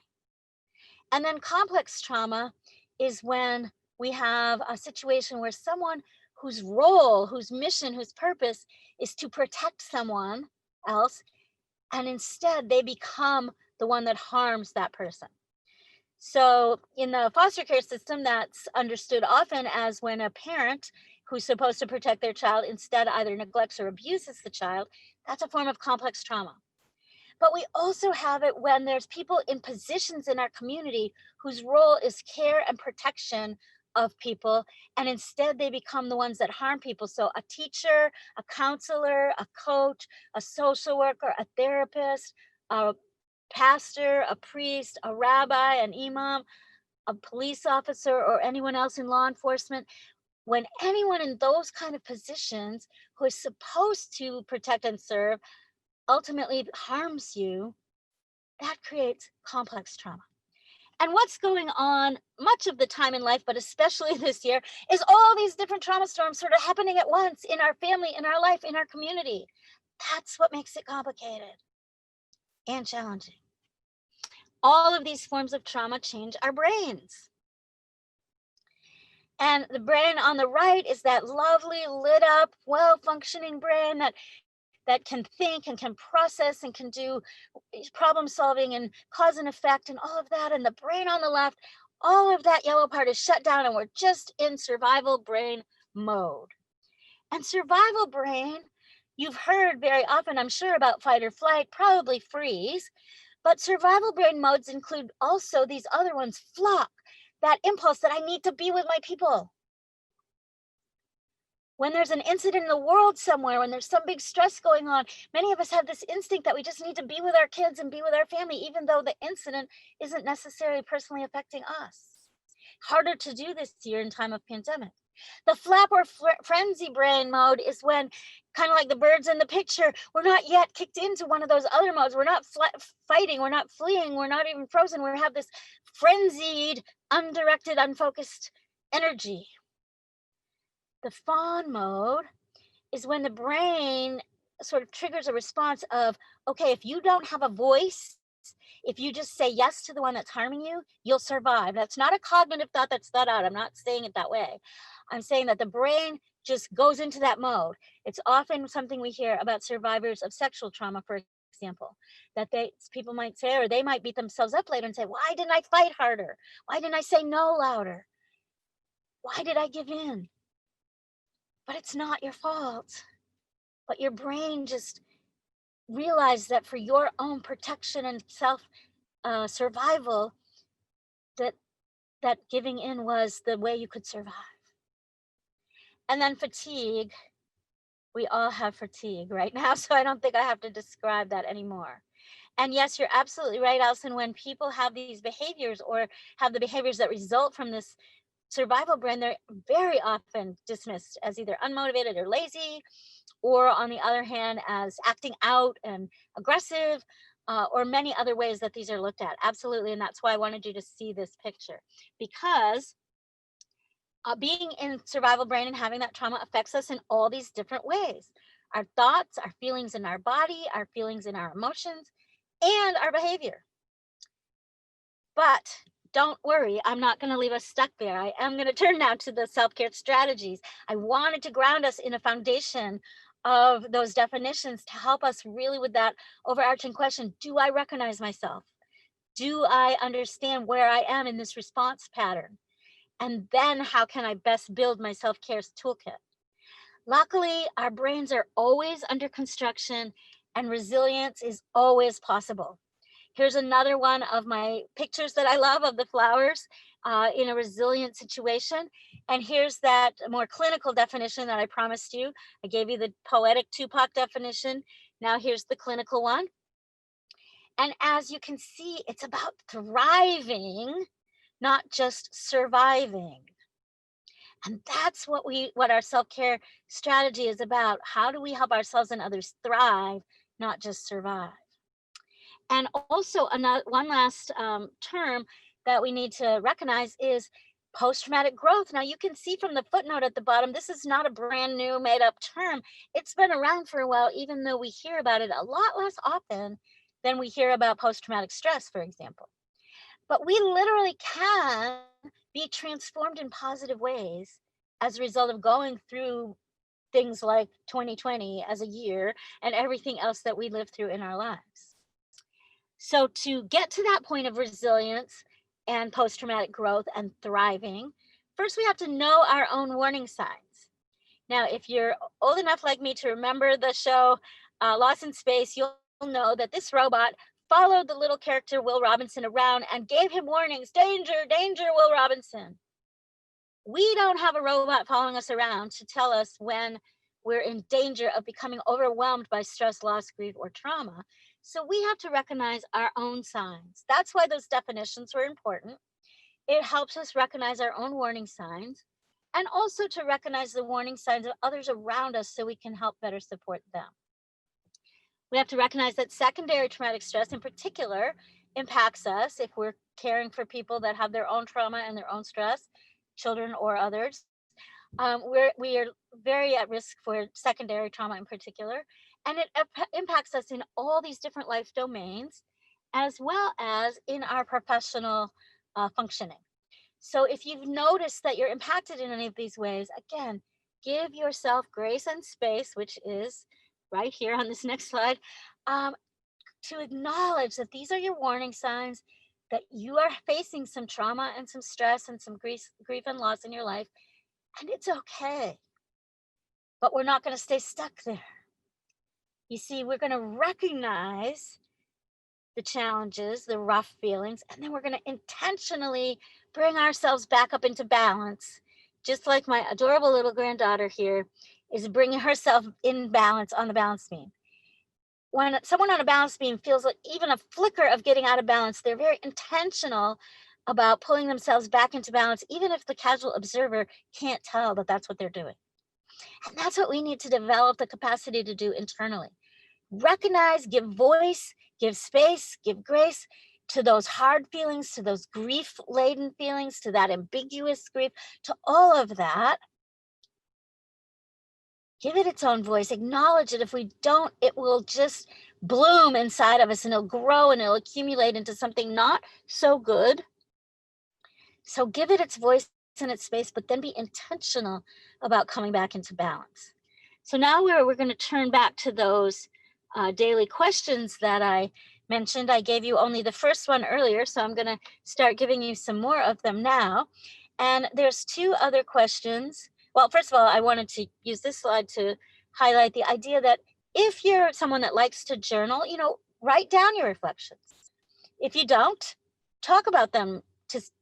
And then complex trauma is when we have a situation where someone whose role, whose mission, whose purpose is to protect someone else, and instead they become the one that harms that person. So in the foster care system, that's understood often as when a parent who's supposed to protect their child instead either neglects or abuses the child. That's a form of complex trauma. But we also have it when there's people in positions in our community whose role is care and protection of people, and instead they become the ones that harm people. So a teacher, a counselor, a coach, a social worker, a therapist, a pastor, a priest, a rabbi, an imam, a police officer, or anyone else in law enforcement. When anyone in those kind of positions who is supposed to protect and serve ultimately harms you, that creates complex trauma. And what's going on much of the time in life, but especially this year, is all these different trauma storms sort of happening at once in our family, in our life, in our community. That's what makes it complicated and challenging. All of these forms of trauma change our brains. And the brain on the right is that lovely, lit up, well-functioning brain that can think and can process and can do problem solving and cause and effect and all of that. And the brain on the left, all of that yellow part is shut down and we're just in survival brain mode. And survival brain, you've heard very often, I'm sure, about fight or flight, probably freeze, but survival brain modes include also these other ones, flock, that impulse that I need to be with my people. When there's an incident in the world somewhere, when there's some big stress going on, many of us have this instinct that we just need to be with our kids and be with our family, even though the incident isn't necessarily personally affecting us. Harder to do this year in time of pandemic. The flap or frenzy brain mode is when, kind of like the birds in the picture, we're not yet kicked into one of those other modes. We're not fighting, we're not fleeing, we're not even frozen. We have this frenzied, undirected, unfocused energy. The fawn mode is when the brain sort of triggers a response of, okay, if you don't have a voice, if you just say yes to the one that's harming you, you'll survive. That's not a cognitive thought that's thought out. I'm not saying it that way. I'm saying that the brain just goes into that mode. It's often something we hear about survivors of sexual trauma, for example, that people might say, or they might beat themselves up later and say, why didn't I fight harder? Why didn't I say no louder? Why did I give in? But it's not your fault. But your brain just realized that for your own protection and self survival, that giving in was the way you could survive. And then fatigue. We all have fatigue right now, so I don't think I have to describe that anymore. And yes, you're absolutely right, Alison. When people have these behaviors or have the behaviors that result from this survival brain, they're very often dismissed as either unmotivated or lazy, or on the other hand, as acting out and aggressive, or many other ways that these are looked at. Absolutely. And that's why I wanted you to see this picture, because being in survival brain and having that trauma affects us in all these different ways. Our thoughts, our feelings in our body, our feelings in our emotions, and our behavior. But don't worry, I'm not going to leave us stuck there. I am going to turn now to the self-care strategies. I wanted to ground us in a foundation of those definitions to help us really with that overarching question. Do I recognize myself? Do I understand where I am in this response pattern? And then how can I best build my self-care toolkit? Luckily, our brains are always under construction and resilience is always possible. Here's another one of my pictures that I love of the flowers in a resilient situation. And here's that more clinical definition that I promised you. I gave you the poetic Tupac definition. Now here's the clinical one. And as you can see, it's about thriving, not just surviving. And that's what our self-care strategy is about. How do we help ourselves and others thrive not just survive. And also one last term that we need to recognize is post-traumatic growth. Now you can see from the footnote at the bottom, this is not a brand new made up term. It's been around for a while, even though we hear about it a lot less often than we hear about post-traumatic stress, for example. But we literally can be transformed in positive ways as a result of going through things like 2020 as a year and everything else that we live through in our lives. So to get to that point of resilience and post-traumatic growth and thriving, first we have to know our own warning signs. Now, if you're old enough like me to remember the show Lost in Space, you'll know that this robot followed the little character Will Robinson around and gave him warnings. Danger, danger, Will Robinson. We don't have a robot following us around to tell us when we're in danger of becoming overwhelmed by stress, loss, grief, or trauma. So we have to recognize our own signs. That's why those definitions were important. It helps us recognize our own warning signs and also to recognize the warning signs of others around us so we can help better support them. We have to recognize that secondary traumatic stress in particular impacts us if we're caring for people that have their own trauma and their own stress, children or others. We are very at risk for secondary trauma in particular, and it impacts us in all these different life domains, as well as in our professional functioning. So if you've noticed that you're impacted in any of these ways, again, give yourself grace and space, which is right here on this next slide, to acknowledge that these are your warning signs, that you are facing some trauma and some stress and some grief and loss in your life, and it's okay. But we're not going to stay stuck there. You see, we're going to recognize the challenges, the rough feelings, and then we're going to intentionally bring ourselves back up into balance, just like my adorable little granddaughter here is bringing herself in balance on the balance beam. When someone on a balance beam feels like even a flicker of getting out of balance, they're very intentional about pulling themselves back into balance, even if the casual observer can't tell that that's what they're doing. And that's what we need to develop the capacity to do internally. Recognize, give voice, give space, give grace to those hard feelings, to those grief-laden feelings, to that ambiguous grief, to all of that. Give it its own voice, acknowledge it. If we don't, it will just bloom inside of us and it'll grow and it'll accumulate into something not so good. So give it its voice and its space, but then be intentional about coming back into balance. So now we're going to turn back to those daily questions that I mentioned. I gave you only the first one earlier, so I'm going to start giving you some more of them now. And there's two other questions. Well, first of all, I wanted to use this slide to highlight the idea that if you're someone that likes to journal, write down your reflections. If you don't, talk about them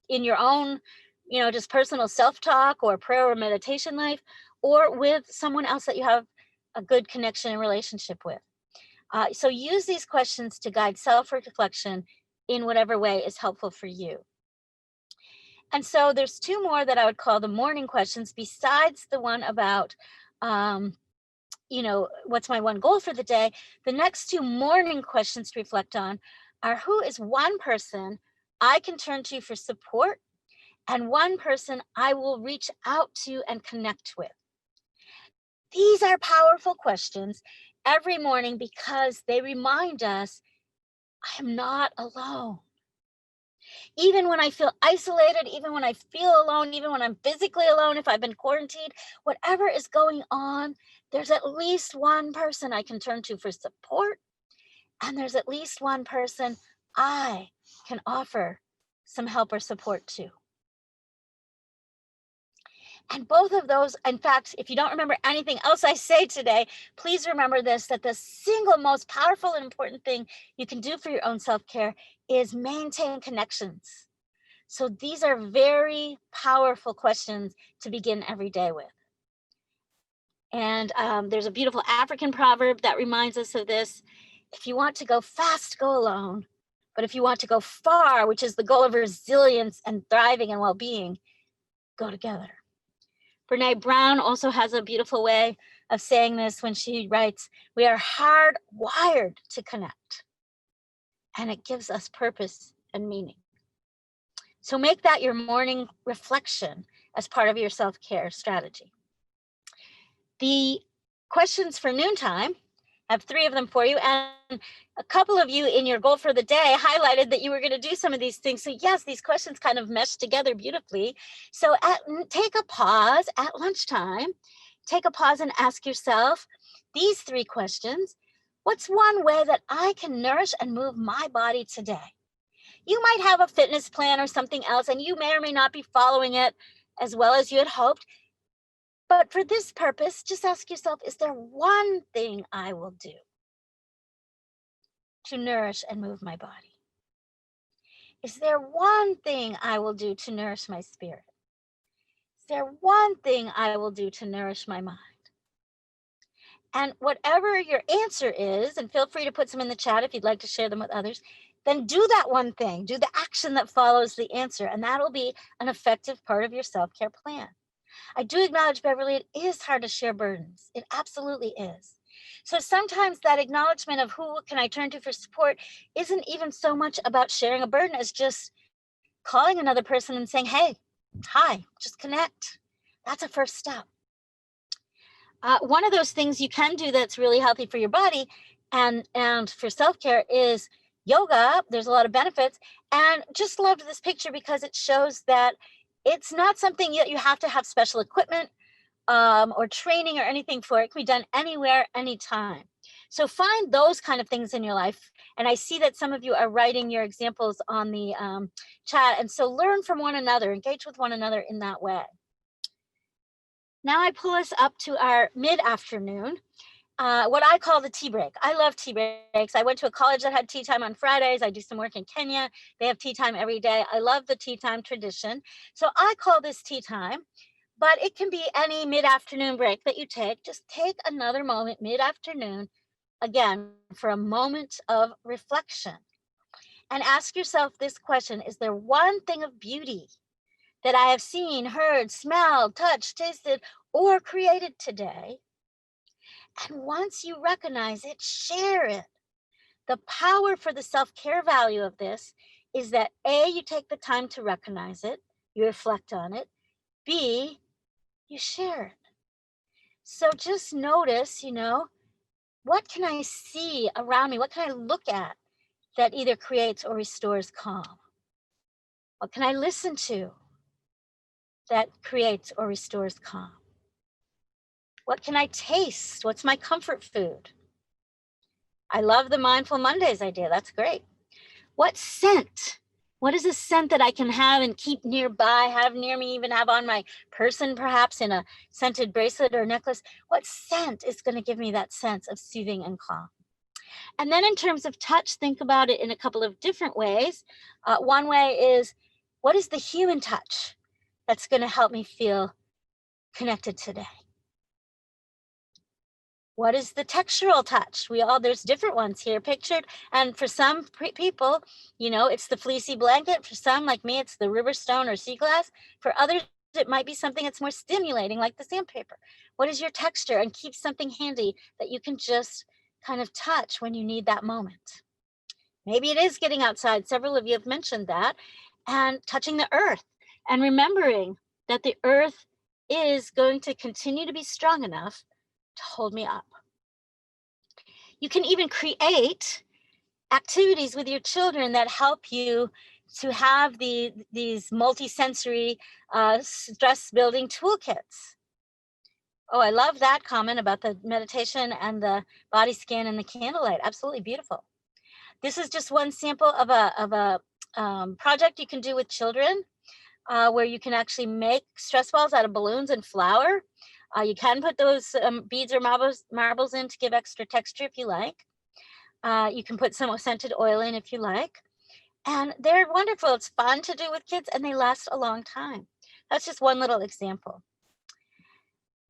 in your own, just personal self-talk or prayer or meditation life, or with someone else that you have a good connection and relationship with. So use these questions to guide self-reflection in whatever way is helpful for you. And so there's two more that I would call the morning questions besides the one about, what's my one goal for the day. The next two morning questions to reflect on are who is one person I can turn to for support and one person I will reach out to and connect with. These are powerful questions every morning because they remind us I am not alone. Even when I feel isolated, even when I feel alone, even when I'm physically alone, if I've been quarantined, whatever is going on, there's at least one person I can turn to for support. And there's at least one person I can offer some help or support to. And both of those, in fact, if you don't remember anything else I say today, please remember this, that the single most powerful and important thing you can do for your own self-care is maintain connections. So these are very powerful questions to begin every day with. And there's a beautiful African proverb that reminds us of this. If you want to go fast, go alone. But if you want to go far, which is the goal of resilience and thriving and well-being, go together. Brene Brown also has a beautiful way of saying this when she writes, "We are hardwired to connect, and it gives us purpose and meaning." So make that your morning reflection as part of your self-care strategy. The questions for noontime, I have 3 of them for you, and a couple of you in your goal for the day highlighted that you were going to do some of these things. So yes, these questions kind of mesh together beautifully. So take a pause at lunchtime, take a pause and ask yourself these 3 questions. What's one way that I can nourish and move my body today? You might have a fitness plan or something else, and you may or may not be following it as well as you had hoped. But for this purpose, just ask yourself, is there one thing I will do to nourish and move my body? Is there one thing I will do to nourish my spirit? Is there one thing I will do to nourish my mind? And whatever your answer is, and feel free to put some in the chat if you'd like to share them with others, then do that one thing, do the action that follows the answer, and that'll be an effective part of your self-care plan. I do acknowledge, Beverly, it is hard to share burdens. It absolutely is. So sometimes that acknowledgement of who can I turn to for support isn't even so much about sharing a burden as just calling another person and saying, hey, hi, just connect. That's a first step. One of those things you can do that's really healthy for your body and for self-care is yoga. There's a lot of benefits, and just loved this picture because it shows that it's not something that you have to have special equipment or training or anything for. It can be done anywhere, anytime. So find those kind of things in your life. And I see that some of you are writing your examples on the chat. And so learn from one another, engage with one another in that way. Now I pull us up to our mid-afternoon, what I call the tea break. I love tea breaks. I went to a college that had tea time on Fridays. I do some work in Kenya. They have tea time every day. I love the tea time tradition. So I call this tea time, but it can be any mid-afternoon break that you take. Just take another moment mid-afternoon, again, for a moment of reflection. And ask yourself this question: is there one thing of beauty that I have seen, heard, smelled, touched, tasted, or created today? And once you recognize it, share it. The power for the self-care value of this is that A, you take the time to recognize it, you reflect on it. B, you share it. So just notice, what can I see around me? What can I look at that either creates or restores calm? What can I listen to that creates or restores calm? What can I taste? What's my comfort food? I love the Mindful Mondays idea. That's great. What scent? What is a scent that I can have and keep nearby, have near me, even have on my person, perhaps in a scented bracelet or necklace? What scent is going to give me that sense of soothing and calm? And then in terms of touch, think about it in a couple of different ways. One way is, what is the human touch that's going to help me feel connected today? What is the textural touch? There's different ones here pictured. And for some people, it's the fleecy blanket. For some, like me, it's the river stone or sea glass. For others, it might be something that's more stimulating, like the sandpaper. What is your texture? And keep something handy that you can just kind of touch when you need that moment. Maybe it is getting outside. Several of you have mentioned that. And touching the earth and remembering that the earth is going to continue to be strong enough to hold me up. You can even create activities with your children that help you to have these multi-sensory stress building toolkits. Oh, I love that comment about the meditation and the body scan and the candlelight. Absolutely beautiful. This is just one sample of a project you can do with children where you can actually make stress balls out of balloons and flour. You can put those beads or marbles in to give extra texture if you like. You can put some scented oil in if you like. And they're wonderful. It's fun to do with kids and they last a long time. That's just one little example.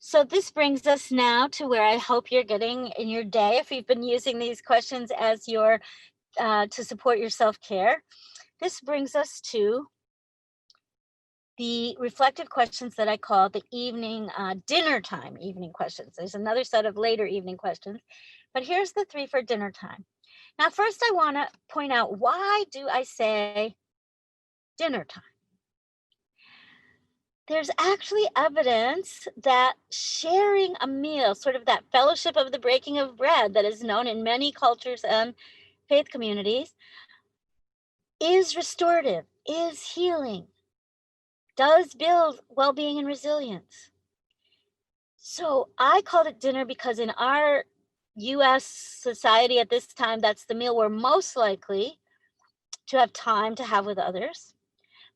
So this brings us now to where I hope you're getting in your day, if you've been using these questions as your to support your self-care. This brings us to the reflective questions that I call the evening dinner time evening questions. There's another set of later evening questions, but here's the 3 for dinner time. Now, first I want to point out, why do I say dinner time? There's actually evidence that sharing a meal, sort of that fellowship of the breaking of bread that is known in many cultures and faith communities, is restorative, is healing, does build well-being and resilience. So I called it dinner because in our US society at this time, that's the meal we're most likely to have time to have with others.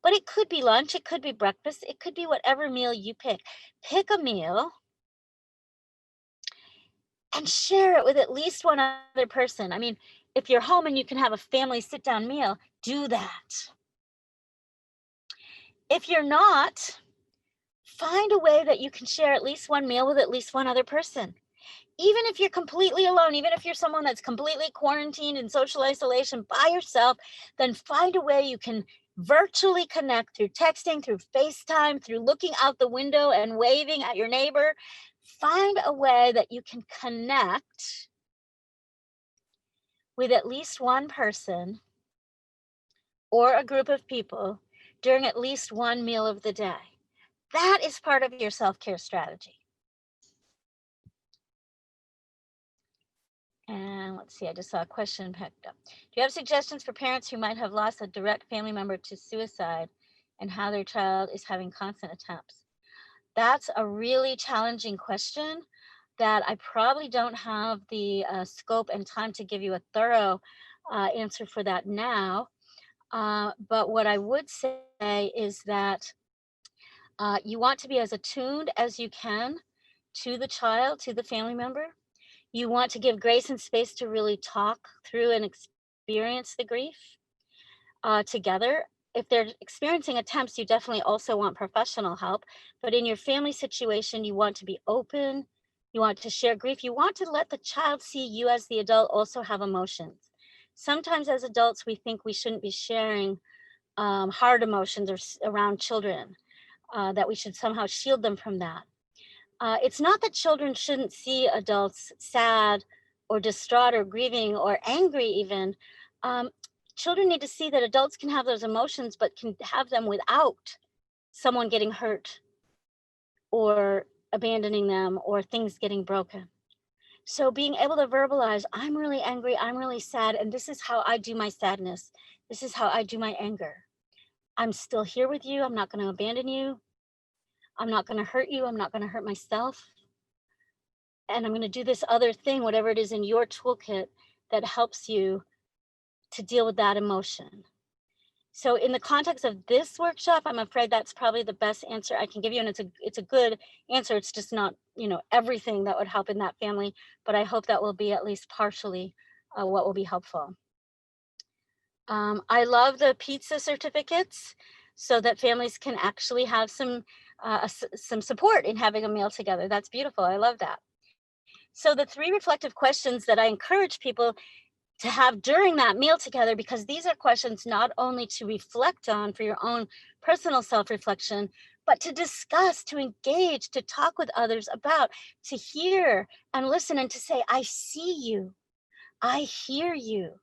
But it could be lunch, it could be breakfast, it could be whatever meal you pick. Pick a meal and share it with at least one other person. I mean, if you're home and you can have a family sit down meal, do that. If you're not, find a way that you can share at least one meal with at least one other person. Even if you're completely alone, even if you're someone that's completely quarantined in social isolation by yourself, then find a way you can virtually connect through texting, through FaceTime, through looking out the window and waving at your neighbor. Find a way that you can connect with at least one person or a group of people during at least one meal of the day. That is part of your self-care strategy. And let's see, I just saw a question picked up. Do you have suggestions for parents who might have lost a direct family member to suicide and how their child is having constant attempts? That's a really challenging question that I probably don't have the scope and time to give you a thorough answer for that now. But what I would say is that you want to be as attuned as you can to the child, to the family member. You want to give grace and space to really talk through and experience the grief together. If they're experiencing attempts, you definitely also want professional help. But in your family situation, you want to be open. You want to share grief. You want to let the child see you as the adult also have emotions. Sometimes as adults, we think we shouldn't be sharing hard emotions around children, that we should somehow shield them from that. It's not that children shouldn't see adults sad or distraught or grieving or angry even. Um, Children need to see that adults can have those emotions, but can have them without someone getting hurt or abandoning them or things getting broken. So being able to verbalize, I'm really angry, I'm really sad, and this is how I do my sadness. This is how I do my anger. I'm still here with you. I'm not going to abandon you. I'm not going to hurt you. I'm not going to hurt myself. And I'm going to do this other thing, whatever it is in your toolkit that helps you to deal with that emotion. So in the context of this workshop, I'm afraid that's probably the best answer I can give you. And it's a good answer. It's just not, everything that would help in that family, but I hope that will be at least partially what will be helpful. I love the pizza certificates so that families can actually have some support in having a meal together. That's beautiful. I love that. So the 3 reflective questions that I encourage people to have during that meal together, because these are questions not only to reflect on for your own personal self-reflection, but to discuss, to engage, to talk with others about, to hear and listen and to say, I see you, I hear you,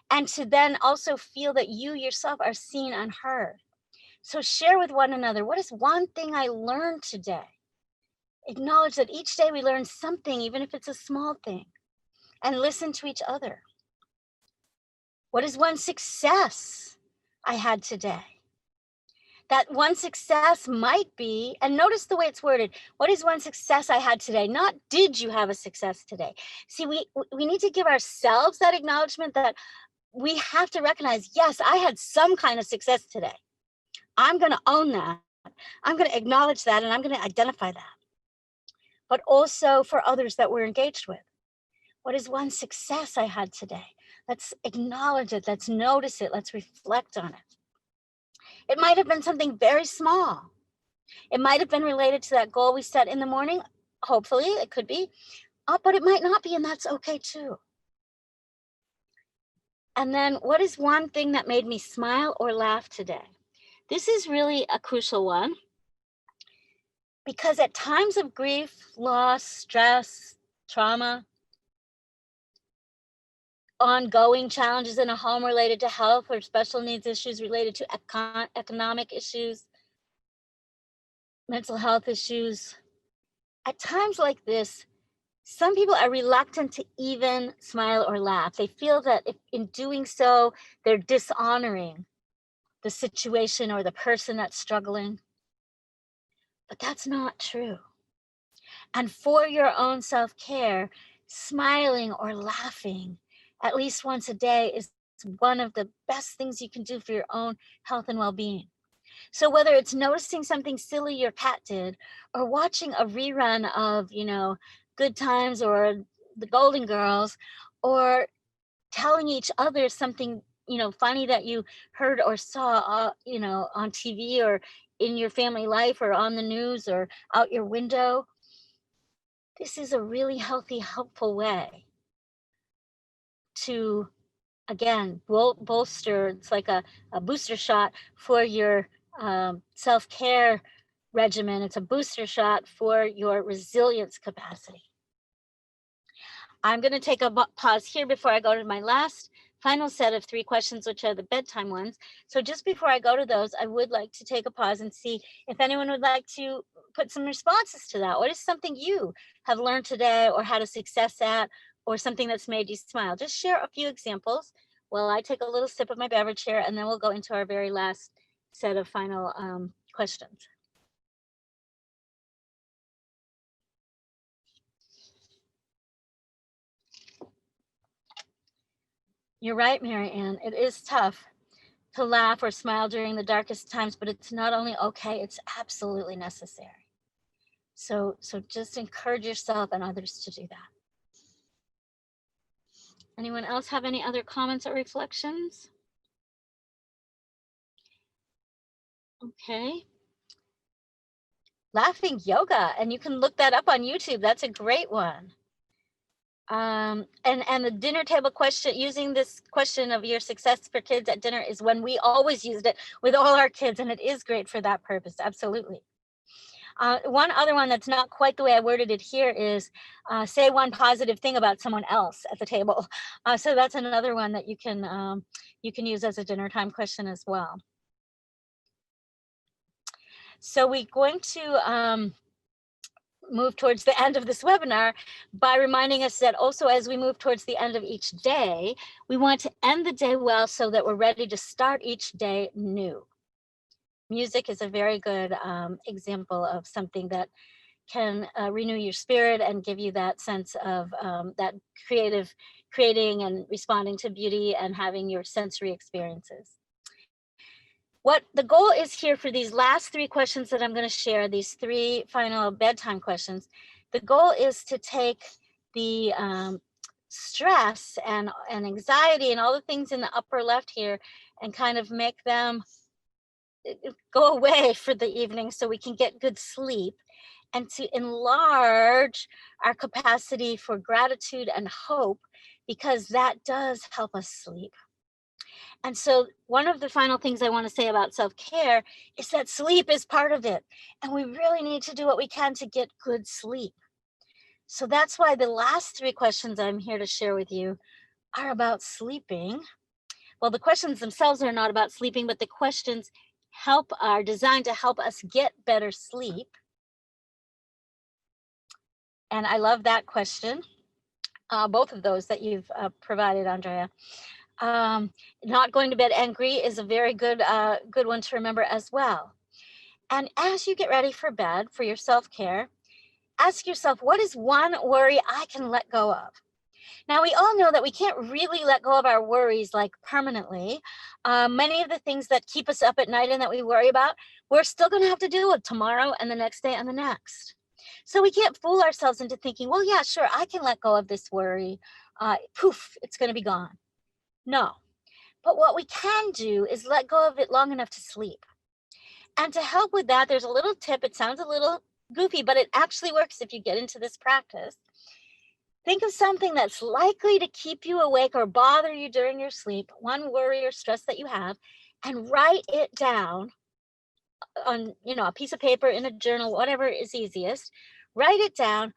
and to then also feel that you yourself are seen and heard. So share with one another, what is one thing I learned today? Acknowledge that each day we learn something, even if it's a small thing, and listen to each other. What is one success I had today? That one success might be, and notice the way it's worded, what is one success I had today? Not did you have a success today? See, we need to give ourselves that acknowledgement that we have to recognize, yes, I had some kind of success today. I'm going to own that. I'm going to acknowledge that, and I'm going to identify that. But also for others that we're engaged with. What is one success I had today? Let's acknowledge it. Let's notice it. Let's reflect on it. It might have been something very small. It might have been related to that goal we set in the morning. Hopefully, it could be, but it might not be, and that's okay too. And then what is one thing that made me smile or laugh today? This is really a crucial one because at times of grief, loss, stress, trauma, ongoing challenges in a home related to health or special needs issues related to economic issues, mental health issues. At times like this, some people are reluctant to even smile or laugh. They feel that if in doing so, they're dishonoring the situation or the person that's struggling. But that's not true. And for your own self care, smiling or laughing at least once a day is one of the best things you can do for your own health and well being. So, whether it's noticing something silly your cat did, or watching a rerun of, Good Times or The Golden Girls, or telling each other something, funny that you heard or saw, on TV or in your family life or on the news or out your window, this is a really healthy, helpful way to, again, bolster. It's like a booster shot for your self-care regimen. It's a booster shot for your resilience capacity. I'm going to take a pause here before I go to my last final set of 3 questions, which are the bedtime ones. So just before I go to those, I would like to take a pause and see if anyone would like to put some responses to that. What is something you have learned today or had a success at, or something that's made you smile? Just share a few examples while I take a little sip of my beverage here, and then we'll go into our very last set of final questions. You're right, Mary Ann. It is tough to laugh or smile during the darkest times, but it's not only okay, it's absolutely necessary. So just encourage yourself and others to do that. Anyone else have any other comments or reflections? Okay. Laughing yoga, and you can look that up on YouTube. That's a great one. And the dinner table question, using this question of your success for kids at dinner, is when we always used it with all our kids, and it is great for that purpose. Absolutely. One other one that's not quite the way I worded it here is say one positive thing about someone else at the table. So that's another one that you can use as a dinner time question as well. So we're going to move towards the end of this webinar by reminding us that also as we move towards the end of each day, we want to end the day well so that we're ready to start each day new. Music is a very good example of something that can renew your spirit and give you that sense of that creating and responding to beauty and having your sensory experiences. What the goal is here for these last 3 questions that I'm going to share, these 3 final bedtime questions, the goal is to take the stress and anxiety and all the things in the upper left here and kind of make them go away for the evening so we can get good sleep, and to enlarge our capacity for gratitude and hope, because that does help us sleep. And so one of the final things I want to say about self-care is that sleep is part of it. And we really need to do what we can to get good sleep. So that's why the last 3 questions I'm here to share with you are about sleeping. Well, the questions themselves are not about sleeping, but the questions are designed to help us get better sleep. And I love that question. Both of those that you've provided, Andrea. Not going to bed angry is a very good one to remember as well. And as you get ready for bed, for your self-care, ask yourself, what is one worry I can let go of? Now, we all know that we can't really let go of our worries like permanently. Many of the things that keep us up at night and that we worry about, we're still going to have to deal with tomorrow and the next day and the next. So we can't fool ourselves into thinking, well, yeah, sure, I can let go of this worry. Poof, it's going to be gone. No. But what we can do is let go of it long enough to sleep. And to help with that, there's a little tip. It sounds a little goofy, but it actually works if you get into this practice. Think of something that's likely to keep you awake or bother you during your sleep, one worry or stress that you have, and write it down on, a piece of paper, in a journal, whatever is easiest. Write it down,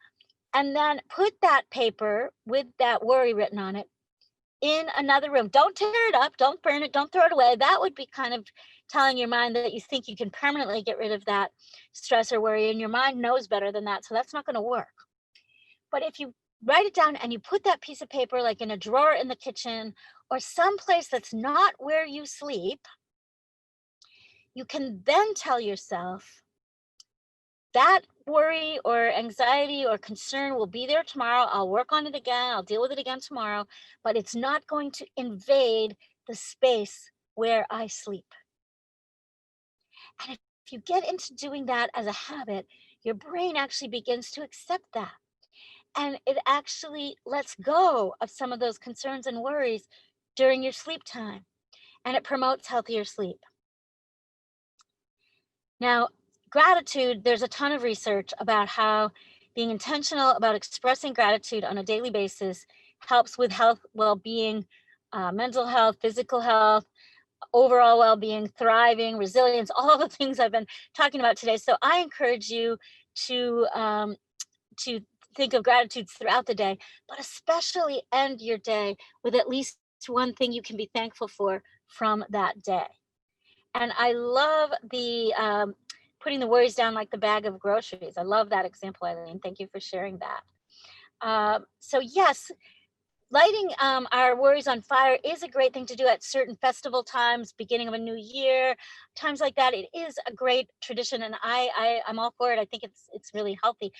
and then put that paper with that worry written on it in another room. Don't tear it up, don't burn it, don't throw it away. That would be kind of telling your mind that you think you can permanently get rid of that stress or worry, and your mind knows better than that, so that's not going to work. But if you write it down and you put that piece of paper like in a drawer in the kitchen or someplace that's not where you sleep, you can then tell yourself that worry or anxiety or concern will be there tomorrow. I'll work on it again. I'll deal with it again tomorrow, but it's not going to invade the space where I sleep. And if you get into doing that as a habit, your brain actually begins to accept that. And it actually lets go of some of those concerns and worries during your sleep time. And it promotes healthier sleep. Now, gratitude, there's a ton of research about how being intentional about expressing gratitude on a daily basis helps with health, well-being, mental health, physical health, overall well-being, thriving, resilience, all the things I've been talking about today. So I encourage you to think of gratitude throughout the day, but especially end your day with at least one thing you can be thankful for from that day. And I love the putting the worries down like the bag of groceries. I love that example, Eileen. Thank you for sharing that. So yes, lighting our worries on fire is a great thing to do at certain festival times, beginning of a new year, times like that. It is a great tradition, and I'm all for it. I think it's really healthy.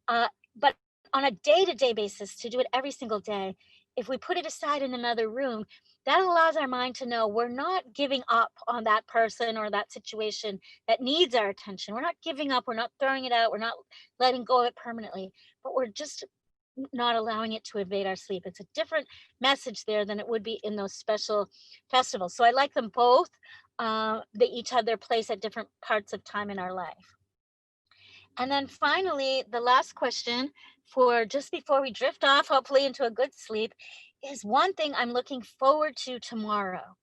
But on a day-to-day basis, to do it every single day, if we put it aside in another room, that allows our mind to know we're not giving up on that person or that situation that needs our attention. We're not giving up, we're not throwing it out, we're not letting go of it permanently, but we're just not allowing it to invade our sleep. It's a different message there than it would be in those special festivals. So I like them both. They each have their place at different parts of time in our life. And then finally, the last question for just before we drift off, hopefully into a good sleep, is one thing I'm looking forward to tomorrow.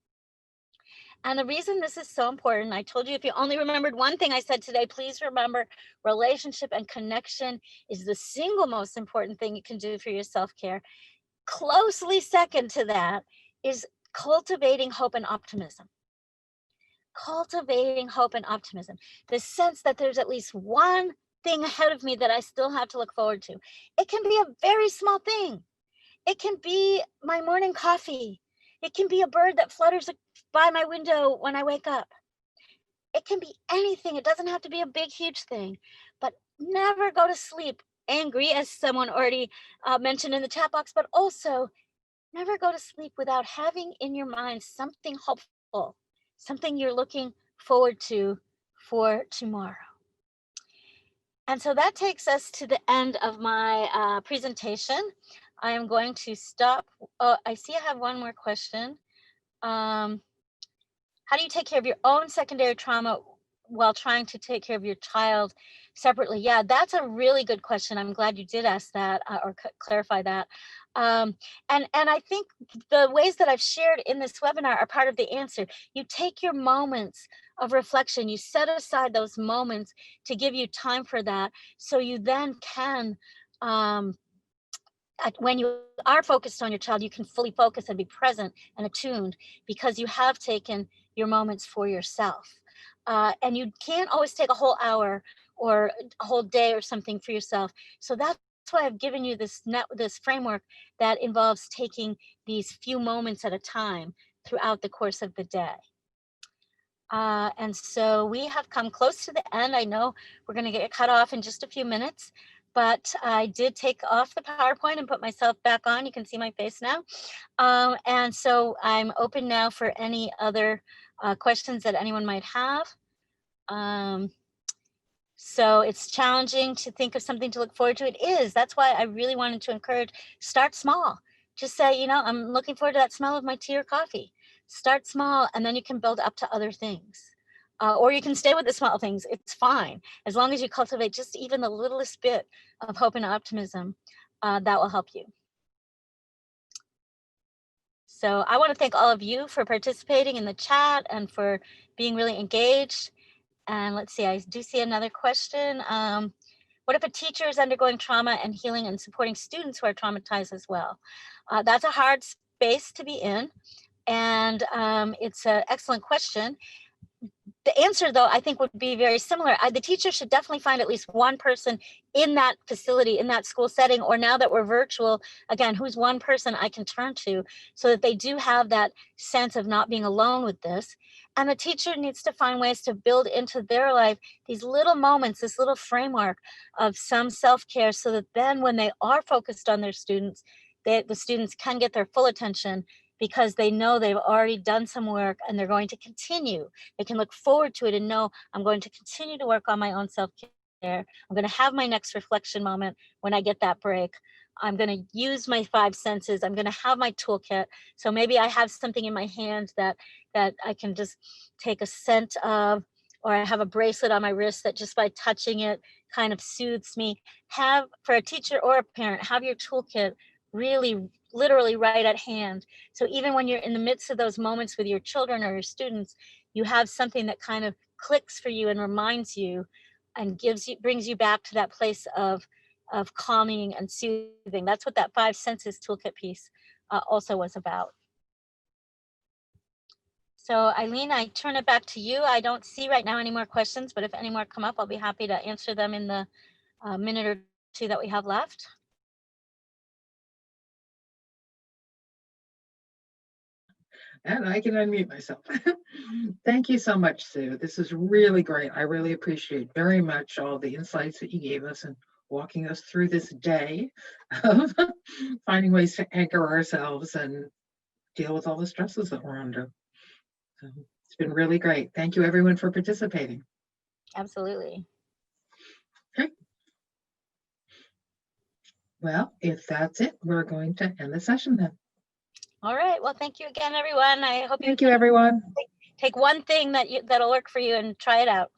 And the reason this is so important, I told you if you only remembered one thing I said today, please remember relationship and connection is the single most important thing you can do for your self-care. Closely second to that is cultivating hope and optimism. Cultivating hope and optimism. The sense that there's at least one thing ahead of me that I still have to look forward to. It can be a very small thing. It can be my morning coffee. It can be a bird that flutters by my window when I wake up. It can be anything. It doesn't have to be a big, huge thing. But never go to sleep angry, as someone already mentioned in the chat box, but also never go to sleep without having in your mind something hopeful, something you're looking forward to for tomorrow. And so that takes us to the end of my presentation. I am going to stop. Oh, I see I have one more question. How do you take care of your own secondary trauma while trying to take care of your child separately? Yeah, that's a really good question. I'm glad you did ask that or clarify that. And I think the ways that I've shared in this webinar are part of the answer. You take your moments of reflection, you set aside those moments to give you time for that, so you then can, when you are focused on your child, you can fully focus and be present and attuned because you have taken your moments for yourself. And you can't always take a whole hour or a whole day or something for yourself. So that's why I've given you this framework that involves taking these few moments at a time throughout the course of the day. And so we have come close to the end. I know we're going to get cut off in just a few minutes, but I did take off the PowerPoint and put myself back on. You can see my face now. And so I'm open now for any other questions that anyone might have. So it's challenging to think of something to look forward to. It is. That's why I really wanted to encourage, start small. Just say, I'm looking forward to that smell of my tea or coffee. Start small, and then you can build up to other things. Or you can stay with the small things. It's fine. As long as you cultivate just even the littlest bit of hope and optimism, that will help you. So I want to thank all of you for participating in the chat and for being really engaged. And let's see, I do see another question. What if a teacher is undergoing trauma and healing and supporting students who are traumatized as well? That's a hard space to be in. And it's an excellent question. The answer, though, I think would be very similar. The teacher should definitely find at least one person in that facility, in that school setting, or now that we're virtual, again, who's one person I can turn to so that they do have that sense of not being alone with this. And the teacher needs to find ways to build into their life these little moments, this little framework of some self-care so that then when they are focused on their students, the students can get their full attention because they know they've already done some work and they're going to continue. They can look forward to it and know I'm going to continue to work on my own self-care. I'm going to have my next reflection moment when I get that break. I'm going to use my 5 senses. I'm going to have my toolkit. So maybe I have something in my hand that I can just take a scent of, or I have a bracelet on my wrist that just by touching it kind of soothes me. Have, for a teacher or a parent, have your toolkit really literally right at hand. So even when you're in the midst of those moments with your children or your students, you have something that kind of clicks for you and reminds you and brings you back to that place of calming and soothing. That's what that 5 senses toolkit piece also was about. So Eileen, I turn it back to you. I don't see right now any more questions, but if any more come up, I'll be happy to answer them in the minute or two that we have left. And I can unmute myself. Thank you so much, Sue. This is really great. I really appreciate very much all the insights that you gave us and walking us through this day of finding ways to anchor ourselves and deal with all the stresses that we're under. So it's been really great. Thank you, everyone, for participating. Absolutely. Okay. Well, if that's it, we're going to end the session then. All right. Well, thank you again, everyone. I hope Thank you, everyone. Take one thing that'll work for you and try it out.